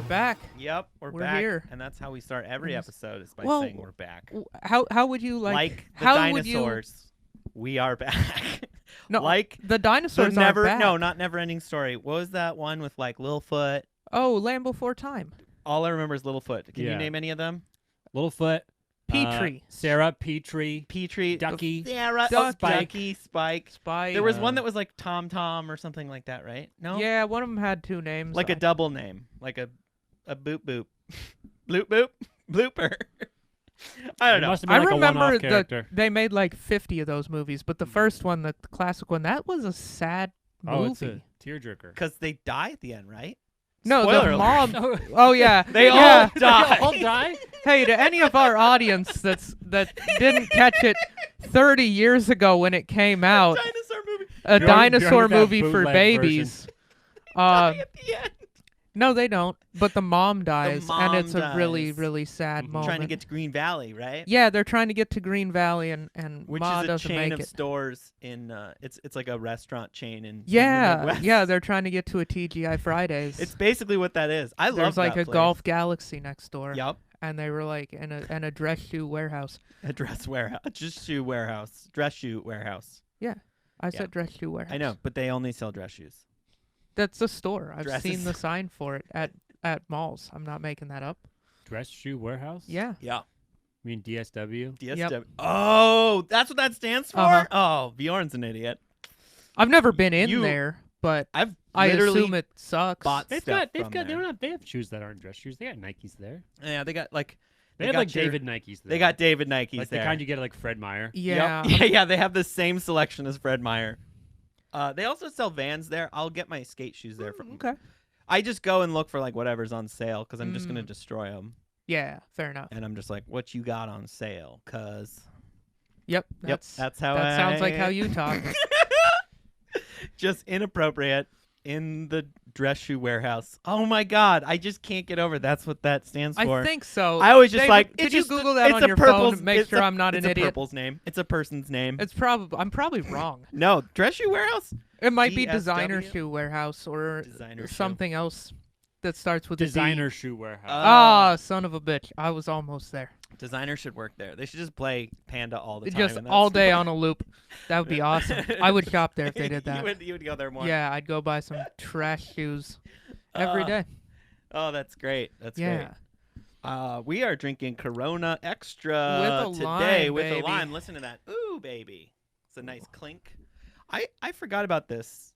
back. Yep, we're We're back. here. And that's how we start every episode is by Well, saying we're back. How would you Like the how would you? dinosaurs, we are back. No, like the the dinosaurs aren't back. not Never-Ending Story. What was that one with like Littlefoot? Oh, Land Before Time. All I remember is Littlefoot. Can you Yeah. name any of them? Littlefoot. Petrie. Sarah, Petrie. Petrie, Ducky. Sarah, Ducky. Ducky, Spike. Spike. There was one that was like Tom Tom or something like that, right? No? Yeah, one of them had two names. Like a double name. Like a boop boop. Bloop boop. Blooper. I don't know. Must have been I like a remember one-off that character. they made like 50 of those movies, but the first one, the classic one, that was a sad Oh, it's movie. a tearjerker. Because they die at the end, right? No, Spoiler the alert. mom. Oh yeah, They yeah. all die. All die? Hey, to any of our audience that didn't catch it 30 years ago when it came out, Dinosaur movie. a Bjorn dinosaur with that movie for bootleg babies. Die at the end. No, they don't. But the mom dies, and mom it's a really, dies. really sad Mhm. moment. Trying to get to Green Valley, right? Yeah, they're trying to get to Green Valley, and Which Ma is a doesn't chain make of it. stores in. It's like a restaurant chain in. the Yeah, Midwest. yeah, they're trying to get to a TGI Fridays. It's basically what that is. I love There's like that a place. Golf Galaxy next door, Yup. and they were like in a dress shoe warehouse. A dress warehouse. Just shoe warehouse. Dress shoe warehouse. I said dress shoe warehouse. I know, but they only sell dress shoes. That's a store. I've Dresses. seen the sign for it at malls. I'm not making that up. Dress Shoe Warehouse? Yeah. Yeah. I mean DSW? DSW. Oh, that's what that stands for? Uh-huh. Oh, Bjorn's an idiot. I've never been in You- there, but I've I literally assume it sucks. bought They've stuff got from there. they have shoes that aren't dress shoes. They got Nikes there. Yeah, they got like They have got like your- David Nikes there. They got David Nikes like there. the kind you get at like Fred Meyer. Yeah. Yep. Yeah, they have the same selection as Fred Meyer. They also sell Vans there. I'll get my skate shoes there. From. Okay. I just go and look for like whatever's on sale because I'm just gonna Mm. destroy them. Yeah, fair enough. And I'm just like, what you got on sale? Cause Yep. yep, that's how. That sounds like I- how you talk. Just inappropriate in the dress shoe warehouse. Oh my god, I just can't get over. That's what that stands for. I think so. I was just David, like, could it's you just Google that it's on a your purple's- phone to make it's sure a- I'm not an it's idiot? a purple's name. It's a person's name. I'm probably wrong. No, dress shoe warehouse. It might be designer DSW? shoe warehouse or Designer shoe. something else that starts with a D. Designer Shoe Warehouse. Ah, son of a bitch! I was almost there. Designer should work there. They should just play Panda all the time. Just and all that's- day on a loop. That would be awesome. I would shop there if they did that. you would go there more. Yeah, I'd go buy some trash shoes every Uh, day. Oh, that's great. That's Yeah. great. We are drinking Corona Extra With a today lime, with baby. a lime. Listen to that. Ooh, baby. It's a nice clink. I forgot about this.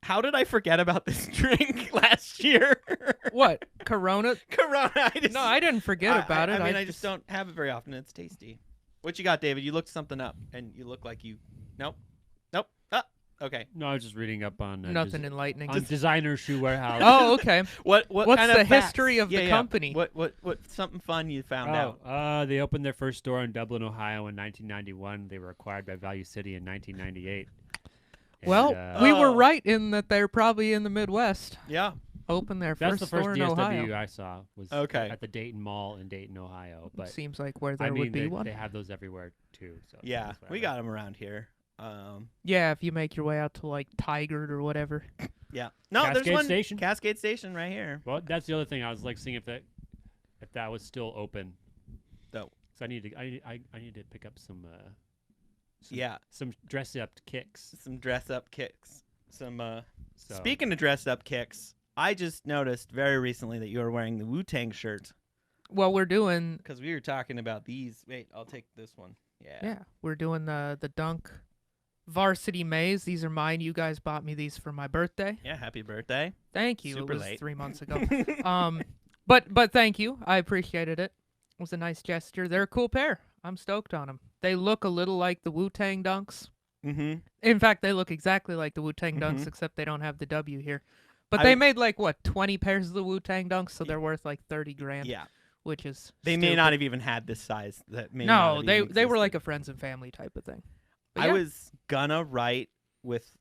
How did I forget about this drink last year? What? Corona? Corona. No, I didn't forget about it. I mean, I just don't have it very often. It's tasty. What you got, David? You looked something up, and you look like you. Nope. Ah, okay. No, I was just reading up on Nothing enlightening. on Designer Shoe Warehouse. Oh, okay. What What's kind the of facts? history of the Yeah. company? What something fun you found out? They opened their first store in Dublin, Ohio in 1991. They were acquired by Value City in 1998. Well, And, we were Oh. right in that they're probably in the Midwest. Yeah. Open their that's first the first store in DSW Ohio. I saw was Okay. at the Dayton Mall in Dayton, Ohio. But Seems like where there I mean, would be they, one. they have those everywhere too. So Yeah, that's we whatever. got them around here. Yeah, if you make your way out to like Tigard or whatever. Yeah. No, Cascade there's one. Station. Cascade Station right here. Well, that's the other thing. I was like seeing if that was still open. No. So I need to pick up some Yeah. some dress up kicks. Some dress up kicks. Some. So Speaking of dress up kicks, I just noticed very recently that you were wearing the Wu-Tang shirt Well, we're doing because we were talking about these. Wait, I'll take this one. yeah, we're doing the Dunk Varsity Maize. These are mine. You guys bought me these for my birthday. Yeah. Happy birthday. Thank you. Super it was late. 3 months ago. But thank you. I appreciated it. It was a nice gesture. They're a cool pair. I'm stoked on them. They look a little like the Wu-Tang Dunks. Mm-hmm. In fact, they look exactly like the Wu-Tang Dunks, Mhm. except they don't have the W here. But I- they made like what 20 pairs of the Wu-Tang Dunks, so they're worth like 30 grand. Yeah. Which is They may stupid. not have even had this size. That may not No, have they even they were existed. like a friends and family type of thing. But I yeah. was gonna write with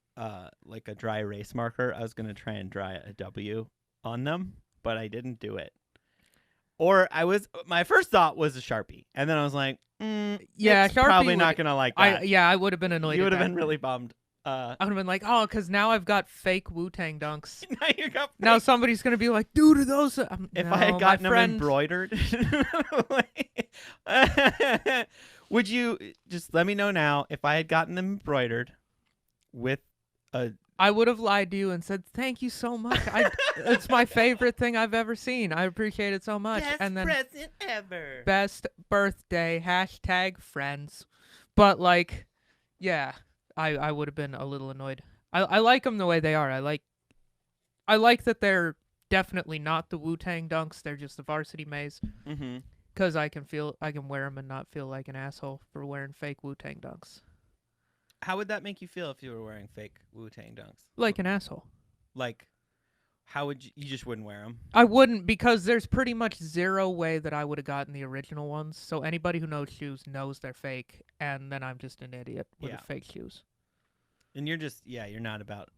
like a dry erase marker. I was gonna try and draw a W on them, but I didn't do it. Or my first thought was a Sharpie, and then I was like, Yeah, it's Sharpie probably would- not gonna like that. I would have been annoyed. You at would have that. been really bummed. I would have been like, oh, because now I've got fake Wu-Tang dunks. now you got Now somebody's gonna be like, dude, are those? if No, I had my gotten them friend- embroidered, would you just let me know now if I had gotten them embroidered with a I would have lied to you and said, thank you so much. It's my favorite thing I've ever seen. I appreciate it so much. best And then present ever? best birthday #friends. But like, yeah, I would have been a little annoyed. I like them the way they are. I like that they're definitely not the Wu-Tang dunks. They're just the Varsity Maize. Mm-hmm. Because I can wear them and not feel like an asshole for wearing fake Wu-Tang dunks. How would that make you feel if you were wearing fake Wu-Tang dunks? Like an asshole. Like, how would you just wouldn't wear them? I wouldn't, because there's pretty much zero way that I would have gotten the original ones. So anybody who knows shoes knows they're fake, and then I'm just an idiot with Yeah. the fake shoes. And you're just you're not about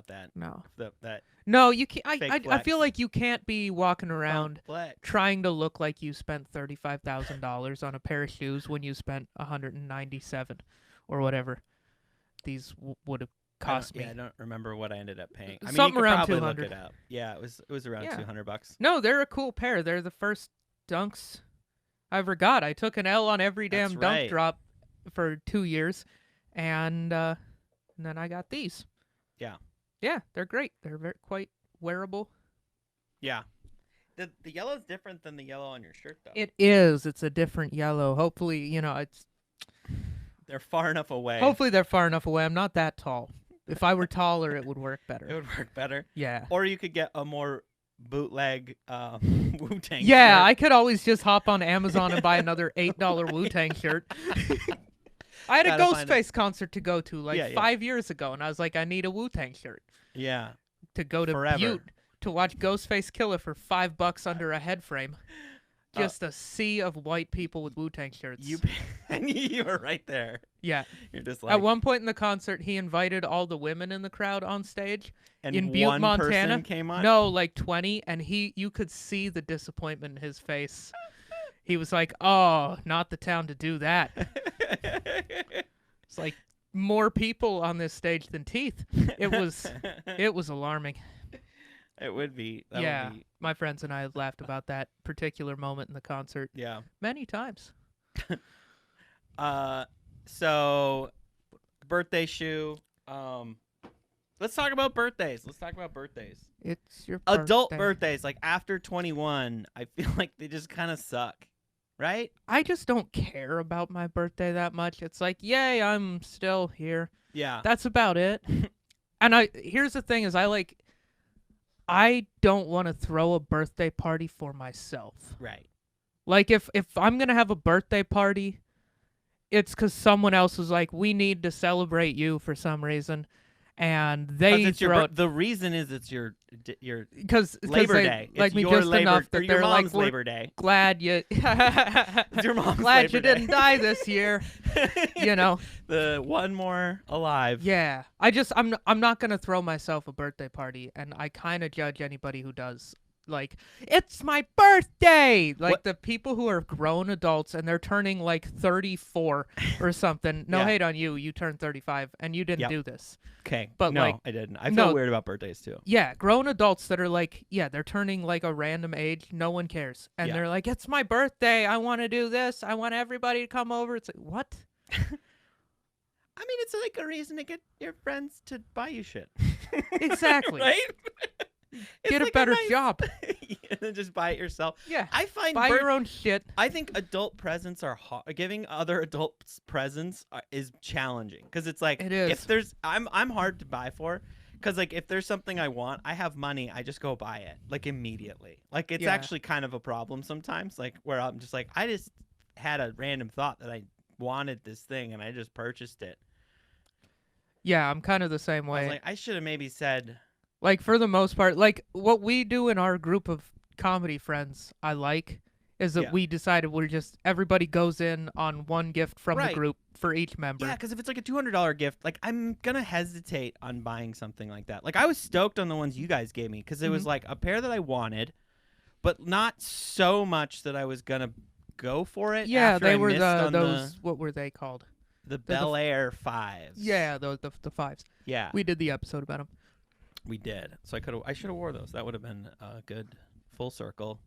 that. No. That No, you can't. Fake I flex. feel like you can't be walking around flex. trying to look like you spent $35,000 on a pair of shoes when you spent $197 or whatever these would have cost me. Yeah, I don't remember what I ended up paying. I mean, Something you could around probably 200. look it up. Yeah, it was around Yeah. $200. No, they're a cool pair. They're the first dunks I ever got. I took an L on every That's damn right. dunk drop for 2 years, and then I got these. Yeah. Yeah, they're great. They're quite wearable. Yeah. The yellow's different than the yellow on your shirt though. It is. It's a different yellow. Hopefully, it's. They're far enough away. Hopefully, they're far enough away. I'm not that tall. If I were taller, it would work it better. would work better. Yeah. Or you could get a more bootleg Wu-Tang Yeah, shirt. I could always just hop on Amazon and buy another $8 Wu-Tang shirt. I had a Gotta find Ghostface concert to go to Yeah, yeah. 5 years ago, and I was like, I need a Wu-Tang shirt Yeah. to go to Forever. Butte to watch Ghostface kill it for $5 under a head frame. Just a sea of white people with Wu-Tang shirts. You were right there. Yeah. You're just like At one point in the concert, he invited all the women in the crowd on stage. and in Butte, one Montana. person came on. No, like 20, and you could see the disappointment in his face. He was like, "Oh, not the town to do that." It's like more people on this stage than teeth. It was alarming. It would be. That Yeah, would be, my friends and I have laughed about that particular moment in the concert yeah. many times. So birthday shoe. Let's talk about birthdays. It's your Adult birthday. birthdays, like after 21, I feel like they just kind of suck, right? I just don't care about my birthday that much. It's like, yay, I'm still here. Yeah. That's about it. And here's the thing: is I don't want to throw a birthday party for myself. Right. Like if I'm gonna have a birthday party, it's because someone else was like, we need to celebrate you for some reason, and they It's throw it the reason is it's your because Labor they Day. like It's me your just Labor, enough or that your they're mom's like, we're Labor Day. glad you It's your mom's glad Labor you Day. didn't die this year. You know. The one more alive. Yeah, I'm not gonna throw myself a birthday party, and I kind of judge anybody who does. Like, it's my birthday. Like What- the people who are grown adults and they're turning like 34 or something. No Yeah. hate on you. You turned 35 and you didn't Yep. do this. Okay. But, no, like, I didn't. I feel no. weird about birthdays too. Yeah, grown adults that are like, yeah, they're turning like a random age. No one cares, and Yeah. they're like, it's my birthday. I want to do this. I want everybody to come over. It's like, what? I mean, it's like a reason to get your friends to buy you shit. Exactly. Right? It's Get a like better nice- job. and then just buy it yourself. Yeah. I find Buy your own shit. I think adult presents are hard. Giving other adults presents is challenging because it's like It is. if there's I'm hard to buy for because like if there's something I want, I have money, I just go buy it like immediately. Like it's Yeah. actually kind of a problem sometimes. Like where I'm just like I just had a random thought that I wanted this thing and I just purchased it. Yeah, I'm kind of the same I way. was like I should have maybe said Like, for the most part, like, what we do in our group of comedy friends, I like, is that Yeah. we decided everybody goes in on one gift from the Right. group for each member. yeah, because if it's like a $200 gift, like I'm gonna hesitate on buying something like that. Like I was stoked on the ones you guys gave me because it was Mhm. like a pair that I wanted, but not so much that I was gonna go for it. Yeah, after they I were missed on those, what were they called? The Bel Air Fives. Yeah, the fives. Yeah. We did the episode about them. We did. So I should have wore those. That would have been a good full circle.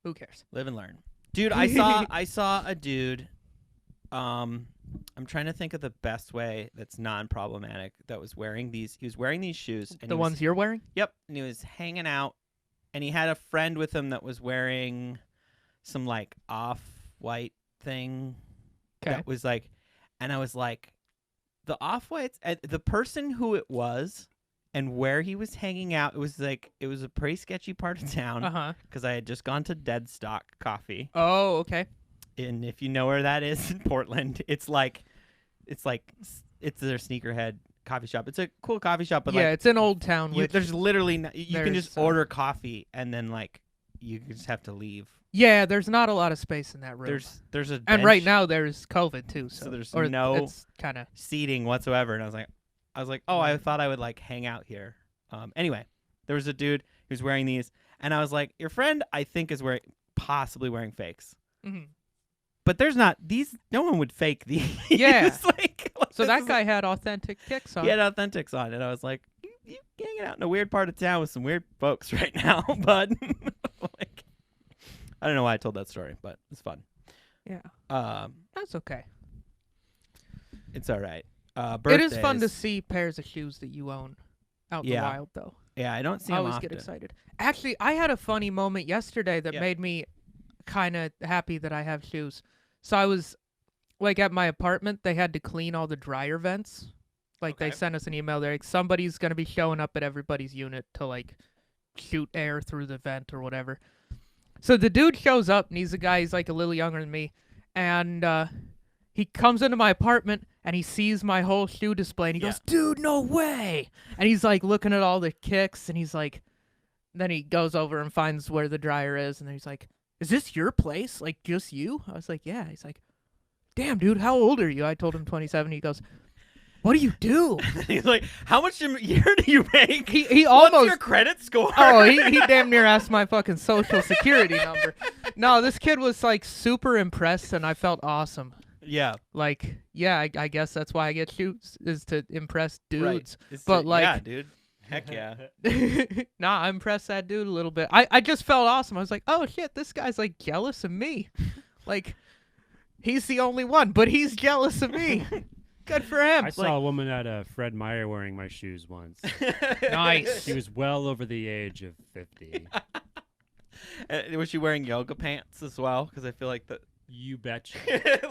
Who cares? Live and learn. Dude, I saw a dude. I'm trying to think of the best way that's non-problematic that was wearing these. He was wearing these shoes. And The ones you're wearing? Yep. And he was hanging out. And he had a friend with him that was wearing some like off-white thing. Okay. That was like, and I was like, the off-whites, the person who it was and where he was hanging out, it was a pretty sketchy part of town. Uh-huh. Because I had just gone to Dead Stock Coffee. Oh, okay. And if you know where that is in Portland, it's their sneakerhead coffee shop. It's a cool coffee shop, but yeah, it's in Old Town. there's literally you can just there's, order coffee and then like you just have to leave. Yeah, there's not a lot of space in that room. There's a and bench, right now there's COVID too, so there's or no it's kind of seating whatsoever. And I was like, oh, I thought I would like hang out here. Anyway, there was a dude who's wearing these, and I was like, your friend I think is possibly wearing fakes. mm-hmm. But there's not these. No one would fake these. Yeah. So this that is guy had authentic kicks on. He had authentics on, and I was like, you hanging out in a weird part of town with some weird folks right now, bud. Like, I don't know why I told that story, but it's fun. Yeah. That's okay. It's all right. It is fun to Birthdays. see pairs of shoes that you own out in Yeah. the wild, though. Yeah, I don't see I them always often. get excited. Actually, I had a funny moment yesterday that Yeah. made me kind of happy that I have shoes. So I was, like, at my apartment, they had to clean all the dryer vents. Like, they Okay. sent us an email. They're like, somebody's going to be showing up at everybody's unit to, like, shoot air through the vent or whatever. So the dude shows up, and he's a guy, he's, like, a little younger than me. And he comes into my apartment, and he sees my whole shoe display, and he Yeah. goes, dude, no way. And he's, like, looking at all the kicks, and he's like, then he goes over and finds where the dryer is, and then he's like, is this your place? Like, just you? I was like, yeah. He's like, damn, dude, how old are you? I told him 27. He goes, what do you do? He's like, how much a year do you make? He What's almost... your credit score? Oh, he damn near asked my fucking social security number. No, this kid was, like, super impressed, and I felt awesome. Yeah. Like, yeah, I guess that's why I get shoes, is to impress dudes. Right. But, like... yeah, dude. Heck yeah. Nah, I impressed that dude a little bit. I just felt awesome. I was like, oh, shit, this guy's, like, jealous of me. Like, he's the only one, but he's jealous of me. Good for him. I saw a woman at Fred Meyer wearing my shoes once. Nice. She was well over the age of 50. Was she wearing yoga pants as well? Because I feel like You betcha.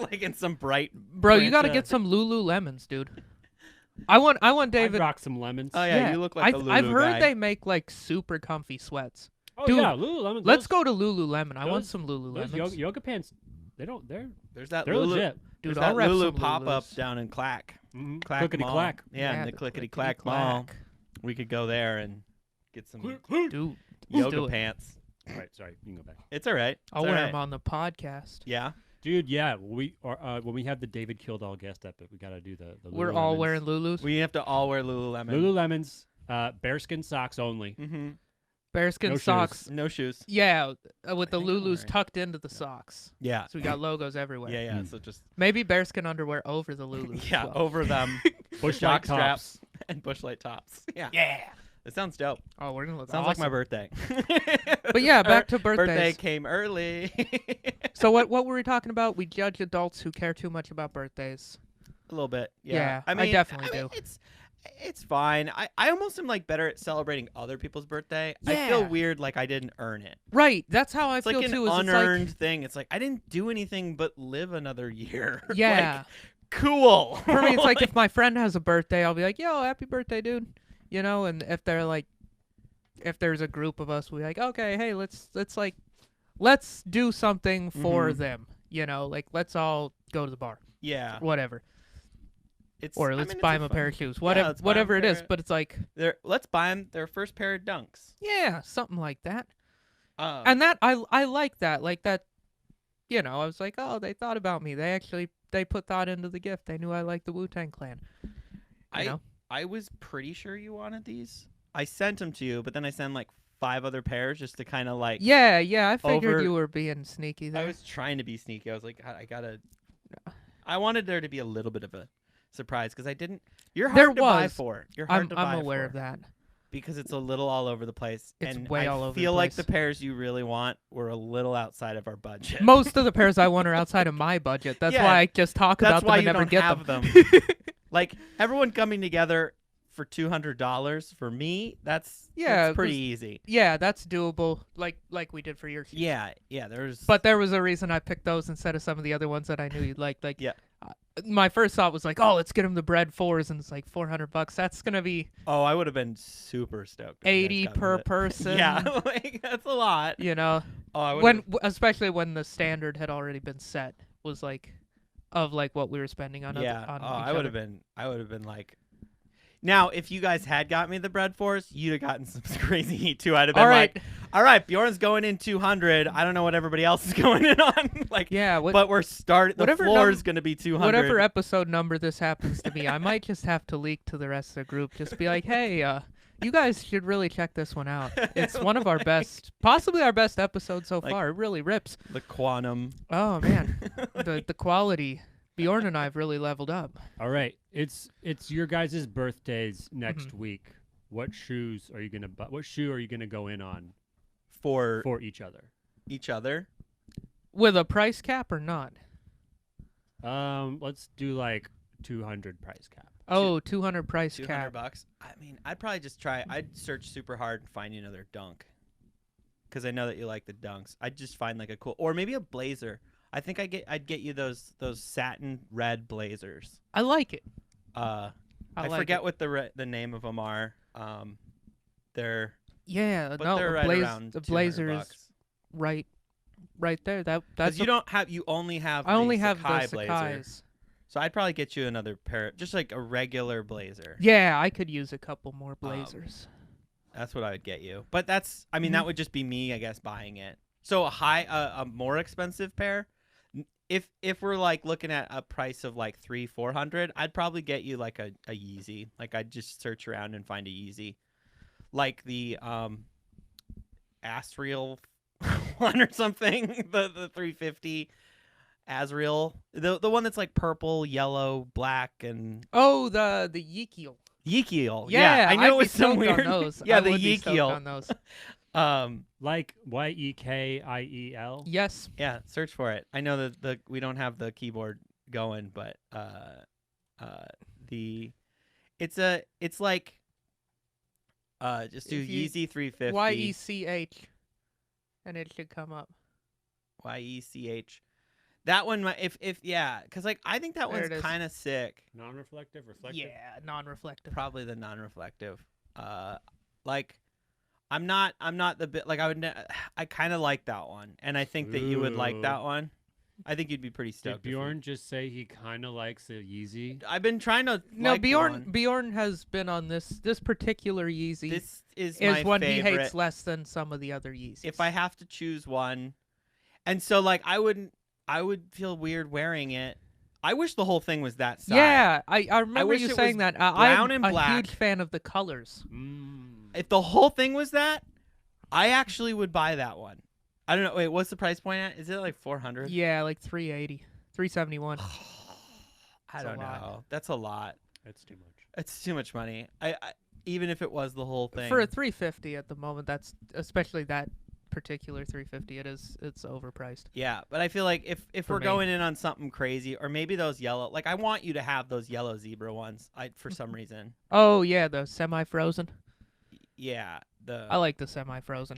like in some bright. Bro, you print, got to get some Lululemons, dude. I want I'd David. rock some lemons. Oh yeah, you look like a Lulu I've heard guy. they make, like, super comfy sweats. Oh Dude, yeah, Lululemon. Let's go to Lululemon. I want those- some Those Lululemons. yoga pants. They're There's that they're Lulu. legit. Dude, There's I'll that rep Lulu some pop up Lulus. down in Clack. Mm-hmm. Clack Clickety Mall. clack. Yeah, in the Clickety Clack Mall. We could go there and get some Dude, let's yoga do it. pants. Right, sorry, you can go back. It's all right. I'll It's all wear right. them on the podcast. Yeah. Dude, yeah, we are when we have the David Kildall guest epic, we gotta do the We're all Lululemons. wearing Lulus. We have to all wear Lululemon. Lululemons, bearskin socks only. Mm-hmm. Bearskin No shoes. socks. No shoes. Yeah, with the I think I'm Lulus wearing- tucked into the socks. Yeah. So we got logos everywhere. Yeah, yeah. Mm. So just Maybe bearskin underwear over the Lulus. as yeah, well. over them Bush jock light tops. straps and bushlight tops. Yeah. Yeah. It sounds dope. Oh, we're gonna look Sounds awesome. like my birthday. But yeah, back to Birthday birthdays. came early. So what were we talking about? We judge adults who care too much about birthdays. A little bit. Yeah, Yeah. I mean, definitely do. It's fine. I almost am like better at celebrating other people's birthday. I feel Yeah. weird like I didn't earn it. Right. That's how I It's feel like an too. Is unearned thing. It's like I didn't do anything but live another year. It's like, yeah. Like, cool. For me, it's like if my friend has a birthday, I'll be like, "Yo, happy birthday, dude!" You know. And if they're like, if there's a group of us, we're like, "Okay, hey, let's do something for Mhm. them." You know, like let's all go to the bar, yeah. whatever, It's or I let's mean, buy it's them a fun- pair of shoes, Yeah, whatever, let's buy 'em whatever a it is. pair of- But it's like, Let's buy them their first pair of dunks. yeah, something like that. Um, And that I like that, like that. You know, I was like, oh, they thought about me. They put thought into the gift. They knew I liked the Wu-Tang Clan. You know? I was pretty sure you wanted these. I sent them to you, but then I sent like 5 other pairs just to kind of like. Yeah, I figured over- you were being sneaky I there. was trying to be sneaky. I was like, I gotta. I wanted there to be a little bit of a surprise because I didn't. You're There hard to buy was. for. You're hard to buy I'm aware for of that. because it's a little all over the place. It's and way I all over the feel like place. the pairs you really want were a little outside of our budget. Most of the pairs I want are outside of my budget. That's Yeah, why I just talk That's about them why and you never don't get have them. them. Like everyone coming together for $200 for me. That's pretty easy. Yeah, that's doable. Like we did for your shoes. Yeah, there's. But there was a reason I picked those instead of some of the other ones that I knew you'd like. Like, Yeah. My first thought was like, oh, let's get him the bread 4s, and it's like $400. That's gonna be Oh, I would have been super stoked. if you guys 80 got me per that. person. Yeah, like that's a lot. You know, Oh, I would. especially when the standard had already been set, was like, of like what we were spending on. Yeah. On I each would have other. been. I would have been like. Now, if you guys had got me the bread force, you'd have gotten some crazy heat too. I'd have been All right. like, "All right, Bjorn's going in 200. I don't know what everybody else is going in on." Like, Yeah. but we're starting. The whatever floor num- is going to be 200. Whatever episode number this happens to be, I might just have to leak to the rest of the group. Just be like, hey, you guys should really check this one out. It's one of our best, possibly our best episode so Like- far. It really rips. The quantum. Oh man, the quality. Bjorn and I have really leveled up. All right, it's your guys' birthdays next Mm-hmm. week. What shoes are you gonna buy? What shoe are you gonna go in on For for each other? each other. With a price cap or not? Let's do like 200 price cap. Oh, 200 price 200 cap. bucks. I mean, I'd probably just try. I'd search super hard and find you another dunk. Because I know that you like the dunks. I'd just find like a cool, or maybe a blazer. I think I'd get you those satin red blazers. I like it. I like forget it. what the name of them are. They're Yeah, but no, they're right around the 200 blazer is bucks. right there. That's Because you don't have, you only have. I only the have Sakai the blazer. Sakai's. So I'd probably get you another pair, just like a regular blazer. Yeah, I could use a couple more blazers. That's what I would get you. But that's, I mean, Mhm. that would just be me, I guess, buying it. So a more expensive pair. If we're like looking at a price of like 300-400, I'd probably get you like a Yeezy. Like I'd just search around and find a Yeezy, like the Asriel one or something. the 350 Asriel, the one that's like purple, yellow, black, and Oh, the Yeekiel. Yeekiel. Yeah, I knew I'd it was be some stoked weird. on those. Yeah, I the would be stoked Yeekiel. on those. Like YEKIEL. Yes. Yeah, search for it. I know that we don't have the keyboard going, but it's like just do If you- Yeezy 350 YECH, and it should come up. YECH. That one, if yeah, because like I think that There one's it is. kind of sick. Non-reflective, reflective. Yeah, non-reflective. Probably the non-reflective. Like I'm not the bit like I kind of like that one, and I think that you would like Ooh. that one. I think you'd be pretty Did stoked. if you- Bjorn just say he kind of likes the Yeezy? I've been trying to. No, like Bjorn. one. Bjorn has been on this particular Yeezy. This is is my one favorite. he hates less than some of the other Yeezys. If I have to choose one, and so like I would feel weird wearing it. I wish the whole thing was that size. Yeah, I remember wish you it saying was that. brown I'm and a black. huge fan of the colors. If the whole thing was that, I actually would buy that one. I don't know. Wait, what's the price point at? Is it like 400? Yeah, like 380, 371. I a don't lot. know. That's a lot. That's too much. It's too much money. I even if it was the whole thing. For a 350 at the moment, that's especially that particular 350. It's overpriced. Yeah, but I feel like if For we're me. going in on something crazy, or maybe those yellow, like I want you to have those yellow zebra ones. For some reason. Oh yeah, the semi-frozen. Yeah, I like the semi-frozen.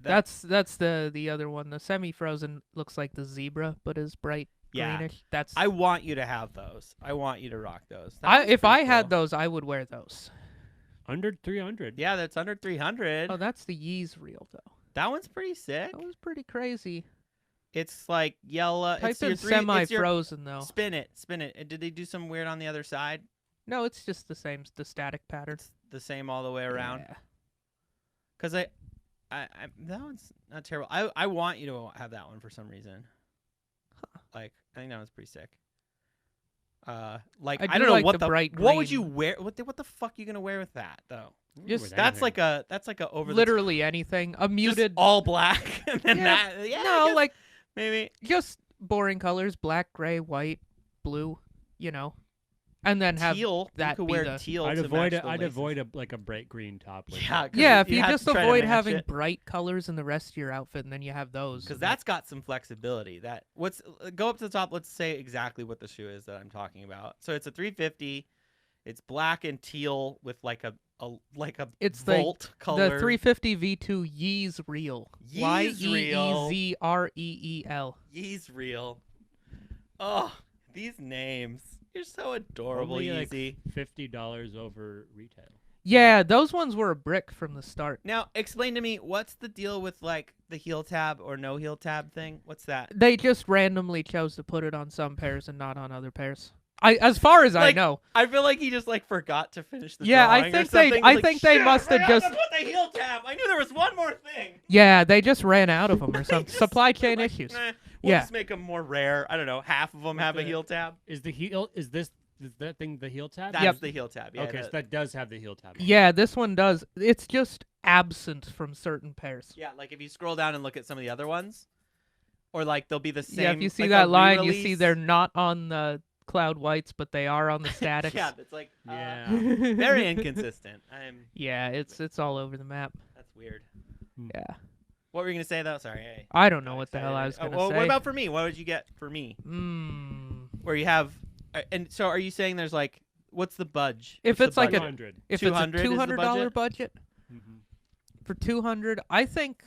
that- That's the other one. The semi-frozen looks like the zebra, but is bright Yeah. greenish. That's I want you to have those. I want you to rock those. if I had those, I would wear those. Under 300. Yeah, that's under 300. Oh, that's the Yeez reel though. That one's pretty sick. That was pretty crazy. It's like yellow. Type It's your in it's your- semi-frozen though. Spin it. Did they do some weird on the other side? No, it's just the same, the static pattern. It's the same all the way around. Yeah. Cause I that one's not terrible. I want you to have that one for some reason. Like I think that one's pretty sick. Like I I, do don't know like what the bright what would you green. wear? What the fuck you gonna wear with that though? Just- That's like a over Literally anything. A the muted. just all black and then Yeah. that. Yeah, I no, guess like maybe. just boring colors: black, gray, white. blue, and then have teal. You that could be wear the. teal I'd to avoid match it. the I'd laces. avoid a bright green top. With Yeah, it. 'cause Yeah, if you you have just to try to avoid match having it. bright colors in the rest of your outfit, and then you have those. Because and that's got some flexibility. Go up to the top. Let's say exactly what the shoe is that I'm talking about. So it's a 350. It's black and teal with like a It's volt color. the 350 V2 Yeez Real. Yeez Real. Yeezreel. Yeez real. Oh, these names. You're so adorable, Only like Yeezy. $50 over retail. Yeah, those ones were a brick from the start. Now, explain to me what's the deal with like the heel tab or no heel tab thing? What's that? They just randomly chose to put it on some pairs and not on other pairs. As far as I Like, know. I feel like he just like forgot to finish the Yeah, I drawing or think they- something. I Like, think they "Shit, must I have forgot just- to put the heel tab. I knew there was one more thing. Yeah, they just ran out of them or something. Just- Supply chain like, issues. "Nah, we'll Yeah. just make them more rare. I don't know. Half of them have a the- heel tab. Is that thing the heel tab? That's Yep. the heel tab. Yeah, Okay, so that does have the heel tab. on it. Yeah, this one does. It's just absent from certain pairs. yeah. Like if you scroll down and look at some of the other ones, or like they'll be the same. Yeah, if you see like that a line, you see re-release. they're not on the cloud whites, but they are on the statics. Yeah, it's like Yeah. very inconsistent. Yeah, it's all over the map. That's weird. Yeah. What were you gonna say though? Sorry. Hey. I don't know Got what the hell I was excited. gonna say. What about for me? What would you get for me? Where you have, and so are you saying there's like, what's the budge? If What's it's the like a- budget? 200. If it's a 200 is the $200 budget? budget Mhm. for 200, I think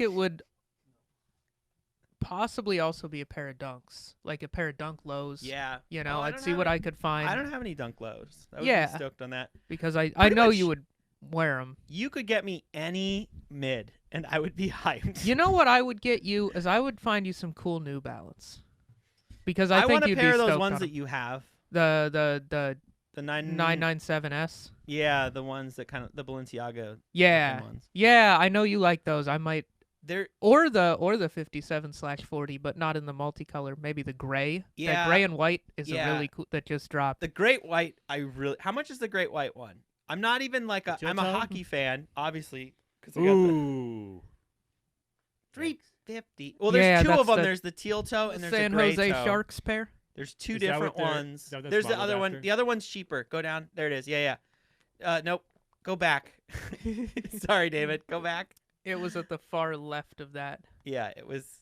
it would possibly also be a pair of dunks, like a pair of dunk lows. Yeah. You Oh, know, I I'd don't see have what any- I could find I don't have any dunk lows. I would Yeah. be stoked on that. because I Pretty know much- you would wear them. You could get me any mid, and I would be hyped. You know what I would get you is I would find you some cool New Balance because I, I think want a you'd pair be of those stoked ones on that 'em. you have. The The 997S. Yeah, the ones that kind of the Balenciaga. Yeah, looking ones. yeah, I know you like those. I might They're or the 57/40, but not in the multicolor. Maybe the gray. Yeah. That gray and white is Yeah. a really cool that just dropped. the great white. How much is the great white one? I'm not even like The I'm a teal-tone? hockey fan, obviously, because I got the Ooh. 350. Well, there's Yeah, two that's of them. the- There's the teal toe and there's San the gray Jose toe. Sharks pair. There's two Is that different what they're- ones. is that what that's There's the modeled other one. after? The other one's cheaper. Go down. There it is. Yeah, yeah. Nope. Go back. Sorry, David. Go back. It was at the far left of that. Yeah, it was.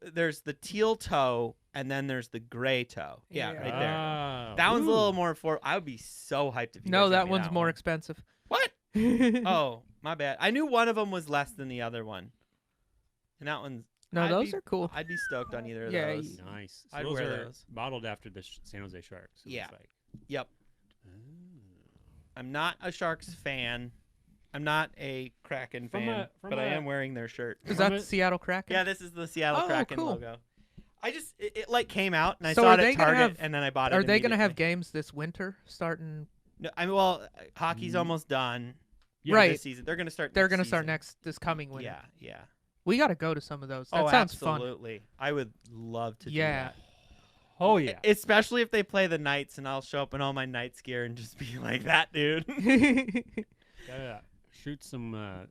There's the teal toe and then there's the gray toe. Yeah, Yeah. right there. Ah, That one's a ooh. little more affordable. I would be so hyped if you No, guys got that me one's more one. expensive. What? oh, Oh, my bad. I knew one of them was less than the other one. And that one's. no, I'd those be- are cool. I'd be stoked on either of Yeah, those. Nice. So I'd those wear are those. modeled after the San Jose Sharks. it Yeah. looks like. Yep. Oh. I'm not a Sharks fan. I'm not a Kraken From fan, from but I a- am wearing their shirt. Is From that it- the Seattle Kraken? Yeah, this is the Seattle Oh, Kraken cool. logo. I just it like came out and I So saw are it they at gonna Target have- and then I bought it. Are they going to have immediately. games this winter starting? No, I mean, well, hockey's Mm. almost done. Yeah, Right. This season they're going to start. They're going to start this coming winter. Yeah, yeah. We got to go to some of those. That Oh, sounds fun. absolutely. I would love to Yeah. do that. Oh yeah. Especially if they play the Knights and I'll show up in all my Knights gear and just be like that, dude. Gotta shoot some.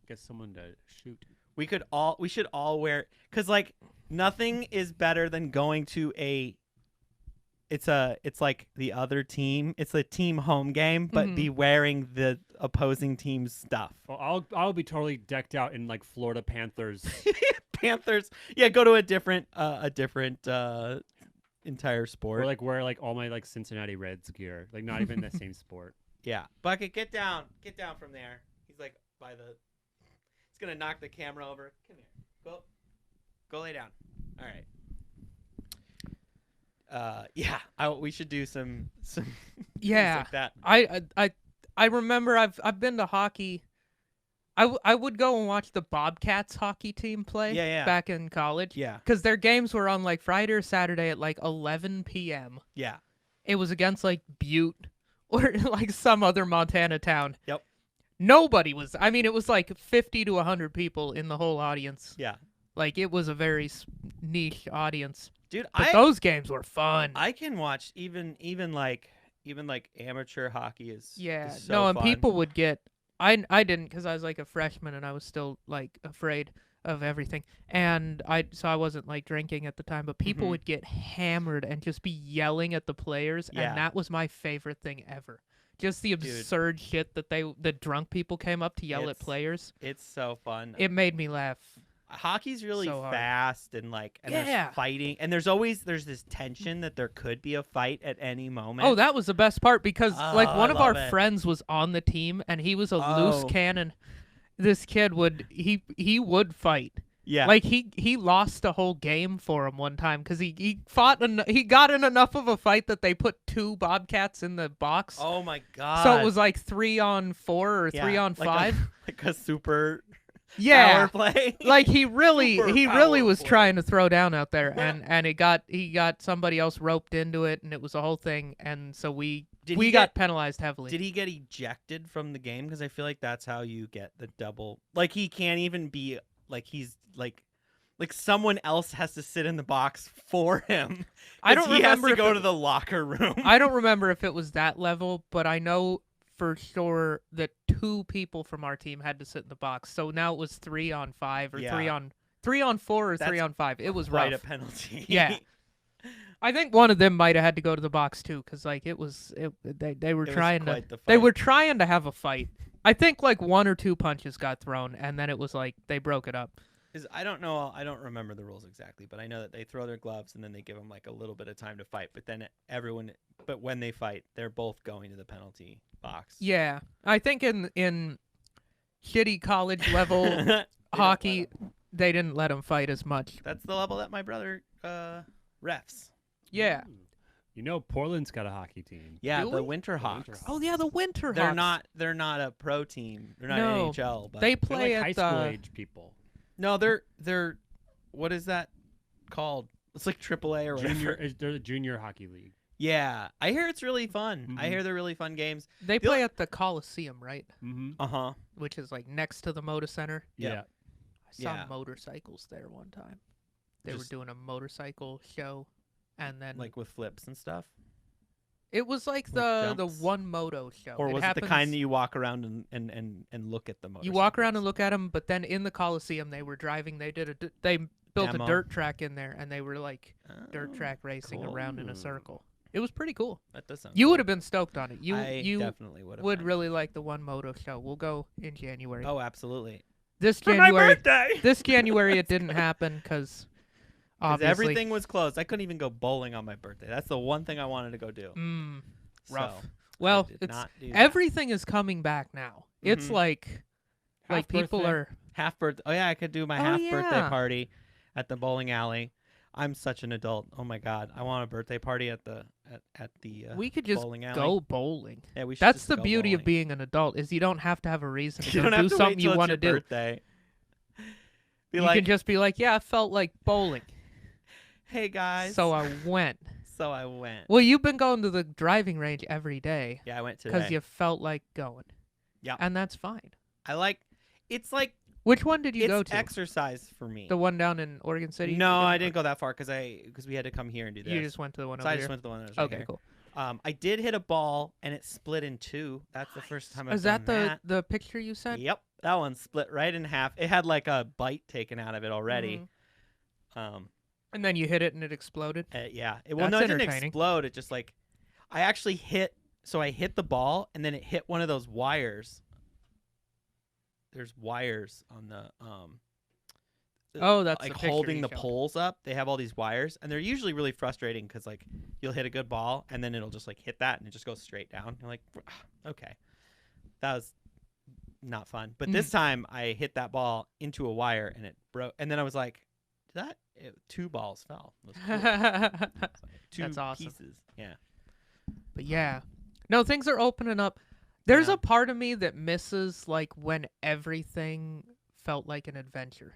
Get someone to shoot. We should all wear, cause like nothing is better than going to it's like the other team. It's a team home game, but Mhm. be wearing the opposing team's stuff. Well, I'll be totally decked out in like Florida Panthers. Panthers. Yeah, go to a different entire sport. Or like wear like all my like Cincinnati Reds gear. Like not even the same sport. Yeah. Bucket, get down from there. He's like by the. He's gonna knock the camera over. Come here. Go lay down. All right. Yeah. We should do some things Yeah. like that. I remember I've been to hockey. I would go and watch the Bobcats hockey team play Yeah, yeah. back in college. Yeah. Because their games were on like Friday or Saturday at like 11 p.m. Yeah. It was against like Butte or like some other Montana town. Yep. Nobody was. I mean, it was like 50 to 100 people in the whole audience. Yeah. Like it was a very niche audience. Dude, But those games were fun. I can watch even like amateur hockey is Yeah. is so No, and fun. people would get. I didn't because I was like a freshman and I was still like afraid of everything. And I wasn't like drinking at the time, but people Mhm. would get hammered and just be yelling at the players, Yeah. and that was my favorite thing ever. Just the absurd shit that the drunk people came up to yell at It's- players. It's so fun. It made me laugh. Hockey's really so hard. fast and like, and Yeah. there's fighting, and there's this tension that there could be a fight at any moment. Oh, that was the best part because like Oh, one I of our love it. friends was on the team and he was a loose Oh. cannon. This kid would he would fight. yeah. Like he lost a whole game for him one time because he fought he got in enough of a fight that they put 2 Bobcats in the box. Oh my god. So it was like 3-on-4 or Yeah, 3-on-5. like a super Yeah. power play. Like he really Super was powerful. trying to throw down out there and he got somebody else roped into it and it was a whole thing and so we Did got penalized heavily. Did he get ejected from the game? Because I feel like that's how you get the double. Like he can't even be like he's like someone else has to sit in the box for him. I don't 'Cause he remember has if to go it- to the locker room. I don't remember if it was that level, but I know for sure that 2 people from our team had to sit in the box. So now it was 3-on-5 or Yeah. 3-on-4 or That's 3-on-5. It was quite rough. a penalty. Yeah. I think one of them might have had to go to the box too, because like they were It was trying to quite the they fight. were trying to have a fight. I think like 1 or 2 punches got thrown, and then it was like they broke it up. I don't know. I don't remember the rules exactly, but I know that they throw their gloves and then they give them like a little bit of time to fight. But then but when they fight, they're both going to the penalty box. Yeah, I think in shitty college level They don't let hockey, 'em. they didn't let them fight as much. That's the level that my brother refs. Yeah. Ooh. You know, Portland's got a hockey team. Yeah, Do the we? Winter Hawks. Winter Oh yeah, the Winter They're Hawks. They're not a pro team. They're not No, NHL. But They They're play like high at school the age people. no, they're what is that called? It's like AAA or whatever. They're the junior hockey league. Yeah, I hear it's really fun. I Mhm. hear they're really fun games. they Feel- play at the Coliseum, right? Mm-hmm. Uh-huh. Which is like next to the Moda Center. Yeah. Yeah. I saw Yeah. motorcycles there one time. They Just- were doing a motorcycle show, and then Like with flips and stuff. it was like like the jumps? One Moto show. Or was it the kind happens- that you walk around and look at the motorcycles? you walk around and look at them, but then in the Coliseum they were driving. They they built Demo. a dirt track in there, and they were like dirt Oh, track racing around in a cool. circle. It was pretty cool. That does sound You cool. would have been stoked on it. I You definitely would have. would really like the One Moto show. We'll go in January. Oh, absolutely. This For my January, birthday. this January it didn't happen because 'Cause obviously everything was closed. I couldn't even go bowling on my birthday. That's the one thing I wanted to go do. rough. So, Well, I did it's not do that. everything is coming back now. It's Mhm. like people birthday. are half birthday. Oh yeah, I could do my Oh, half birthday yeah. party at the bowling alley. I'm such an adult. Oh my god, I want a birthday party at the we could just bowling alley. go bowling. Yeah, we should. That's just the go beauty of bowling. being an adult is you don't have to have a reason to You go don't have do to something wait you till want to it's your do. birthday. Be You like, can just be like, yeah, I felt like bowling, hey guys. so I went. So I went. Well, you've been going to the driving range every day Yeah, I went because today. you felt like going. Yeah. And that's fine. I like. It's like Which one did you it's go to? exercise for me. The one down in Oregon City? No, I didn't go that far because we had to come here and do this. You just went to the one so over I here? just went to the one that was right Okay, here. cool. I did hit a ball and it split in 2. That's the first time I've Is that done the picture you sent? Yep, that one split right in half. It had like a bite taken out of it already. Mhm. And then you hit it and it exploded. Yeah. It That's didn't entertaining. explode. It just like I actually hit. So I hit the ball and then it hit one of those wires. There's wires on the Oh, that's the like picture holding you the showed. poles up. They have all these wires, and they're usually really frustrating because like you'll hit a good ball, and then it'll just like hit that, and it just goes straight down. You're like, okay, that was not fun. But this time I hit that ball into a wire, and it broke. And then I was like, 2 balls fell. It was cool. It's like 2 That's awesome. pieces. Yeah. But yeah. No, things are opening up. There's Yeah. a part of me that misses like when everything felt like an adventure.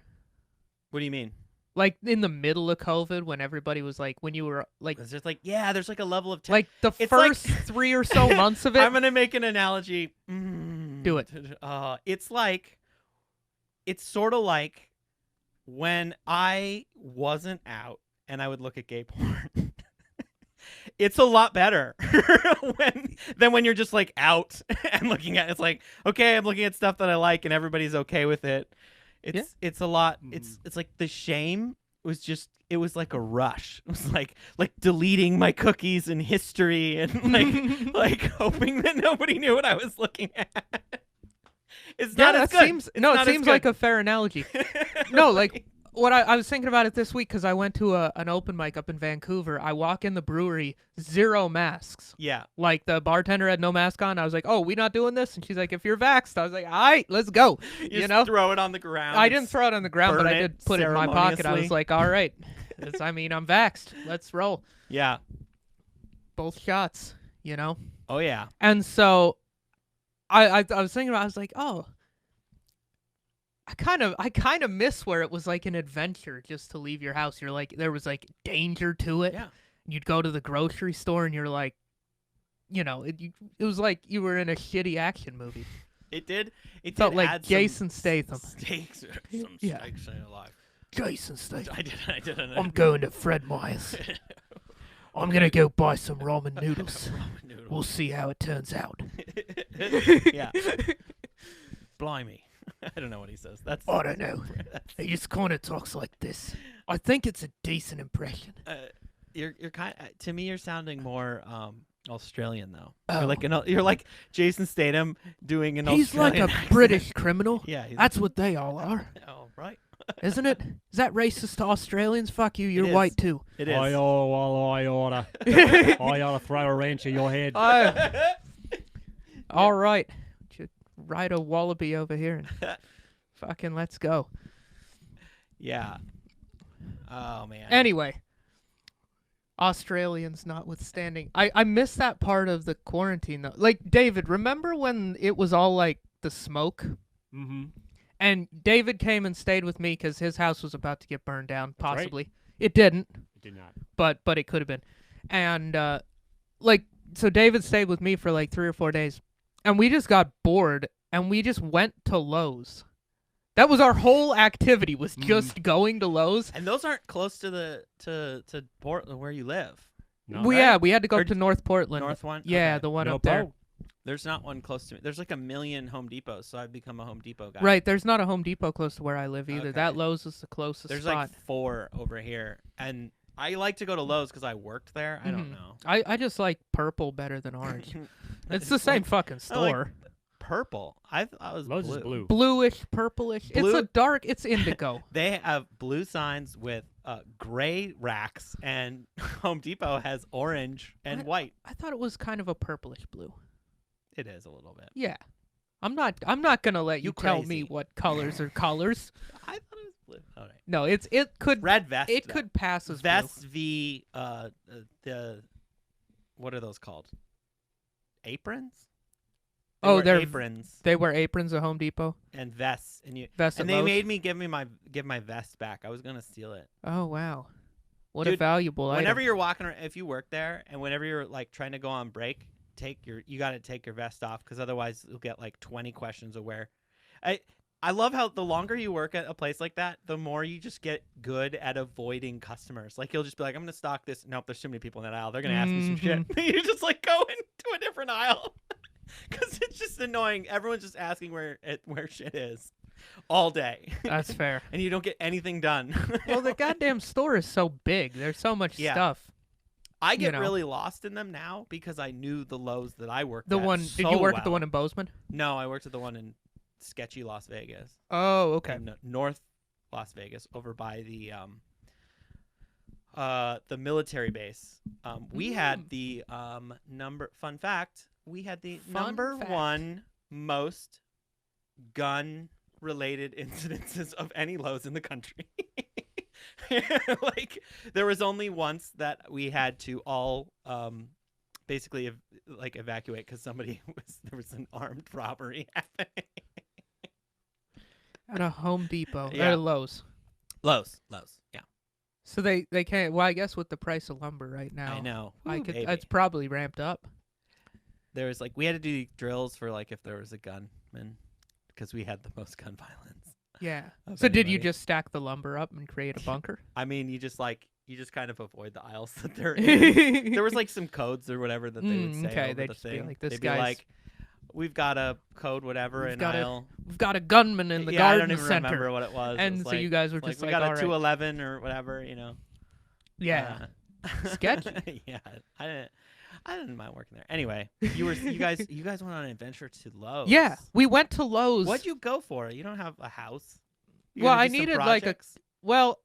What do you mean? Like in the middle of COVID when everybody was like when you were like It's just like there's like a level of like the It's like- first 3 or so months of it. I'm gonna make an analogy. Do it. It's sort of like when I wasn't out and I would look at gay porn. It's a lot better than when you're just like out and looking at. It's like, okay, I'm looking at stuff that I like and everybody's okay with it. It's a lot. Mhm. It's like the shame was just, it was like a rush. It was like deleting my cookies and history and like hoping that nobody knew what I was looking at. It's Yeah, not as that good. seems It's no, not it as seems good. like a fair analogy. No, like what I was thinking about it this week because I went to an open mic up in Vancouver. I walk in the brewery, 0 masks. Yeah. Like the bartender had no mask on. I was like, "Oh, we not doing this?" And she's like, "If you're vaxxed," I was like, "All right, let's go." You You just know, throw it on the ground. I didn't throw it on the ground, but burn I it did put it in my pocket. I was ceremoniously. like, "All right, I'm vaxxed. Let's roll." Yeah. Both shots, you know. Oh yeah. And so, I was thinking about. I was like, "Oh, I kind of miss where it was like an adventure just to leave your house. You're like there was like danger to it. Yeah. You'd go to the grocery store and you're like, you know, it was like you were in a shitty action movie. It did. It Felt did like add Jason some Statham. Stakes. Some Yeah. stakes in your life. Jason Statham. I did. I'm going to Fred Meyer's. I'm gonna go buy some ramen noodles. Ramen noodles. We'll see how it turns out. Yeah. Blimey. I don't know what he says. That's. I don't know. He just kind of talks like this. I think it's a decent impression. You're kind. To me, you're sounding more Australian though. Oh. You're like Jason Statham doing an He's like Australian a accent. British criminal. Yeah. He's, That's what they all are, oh right. isn't it? Is that racist to Australians? Fuck you. You're is. white too. It is. I oughta throw a wrench in your head. All right. Should ride a wallaby over here and fucking let's go. Yeah. Oh man. Anyway, Australians notwithstanding, I miss that part of the quarantine though. Like David, remember when it was all like the smoke? Mm-hmm. And David came and stayed with me because his house was about to get burned down. That's right. Possibly, it didn't, It did not. but it could have been. And so David stayed with me for like 3 or 4 days, and we just got bored, and we just went to Lowe's. That was our whole activity, was just going to Lowe's. And those aren't close to the to Portland where you live. No. We had to go Or to North Portland. North one. Yeah, Okay. the one No up there. boat. There's not one close to me. There's like a million Home Depots, so I've become a Home Depot guy. Right, there's not a Home Depot close to where I live either. Okay. That Lowe's is the closest There's spot. like 4 over here, and I like to go to Lowe's because I worked there. I don't Mhm. know. I just like purple better than orange. It's the same like fucking I like store. purple. I was Lowe's blue. is blue. Bluish, purplish. It's Blue- a dark. It's indigo. They have blue signs with gray racks, and Home Depot has orange and white. I thought it was kind of a purplish blue. It is a little bit. Yeah. I'm not gonna let you You tell crazy. me what colors are colors. I thought it was blue. All right. No, it could Red vest. it though. could pass as Vests v the what are those called? Aprons. They Oh, wear they're aprons blue. They wear aprons at Home Depot. and vests, and you. Vests And at they Lowe's. made me give my vest back. I was gonna steal it. Oh wow, what a Dude, valuable Whenever item. you're walking, if you work there, and whenever you're like trying to go on break, you got to take your vest off because otherwise you'll get like 20 questions of where. I love how the longer you work at a place like that, the more you just get good at avoiding customers. Like you'll just be like, I'm gonna stock this. Nope, there's too many people in that aisle. They're gonna ask me some shit. You just like go into a different aisle because it's just annoying. Everyone's just asking where shit is all day. That's fair. And you don't get anything done. Well, the goddamn store is so big. There's so much Yeah. stuff. I get know. really lost in them now because I knew the Lowe's that I worked The at. one. So Did you work at the well. one in Bozeman? No, I worked at the one in sketchy Las Vegas. Oh, okay. In North Las Vegas, over by the military base. We had the fun fact, we had the Fun number fact. 1 most gun related incidences of any Lowe's in the country. Like there was only once that we had to all basically evacuate because there was an armed robbery happening. At a Home Depot. Yeah. At a Lowe's. Lowe's, yeah. So they can't. Well, I guess with the price of lumber right now, I know. I Ooh, could. baby. It's probably ramped up. There was we had to do drills for if there was a gunman because we had the most gun violence. Yeah. Of So did you anybody. just stack the lumber up and create a bunker? I mean, you just kind of avoid the aisles that they're in. There was some codes or whatever that they would say okay, over they'd the just be thing. like, this They'd guy's- be like, we've got a code whatever, We've and got a I'll. We've got a gunman in the Yeah, I garden don't even center. remember what it was. It And was so you guys were like, just we like, got all a right. 211 or whatever, Yeah. Sketchy. Yeah, I didn't mind working there. Anyway, you guys went on an adventure to Lowe's. Yeah, we went to Lowe's. What'd you go for? You don't have a house. You Well, gonna I do some needed like a. projects? Well,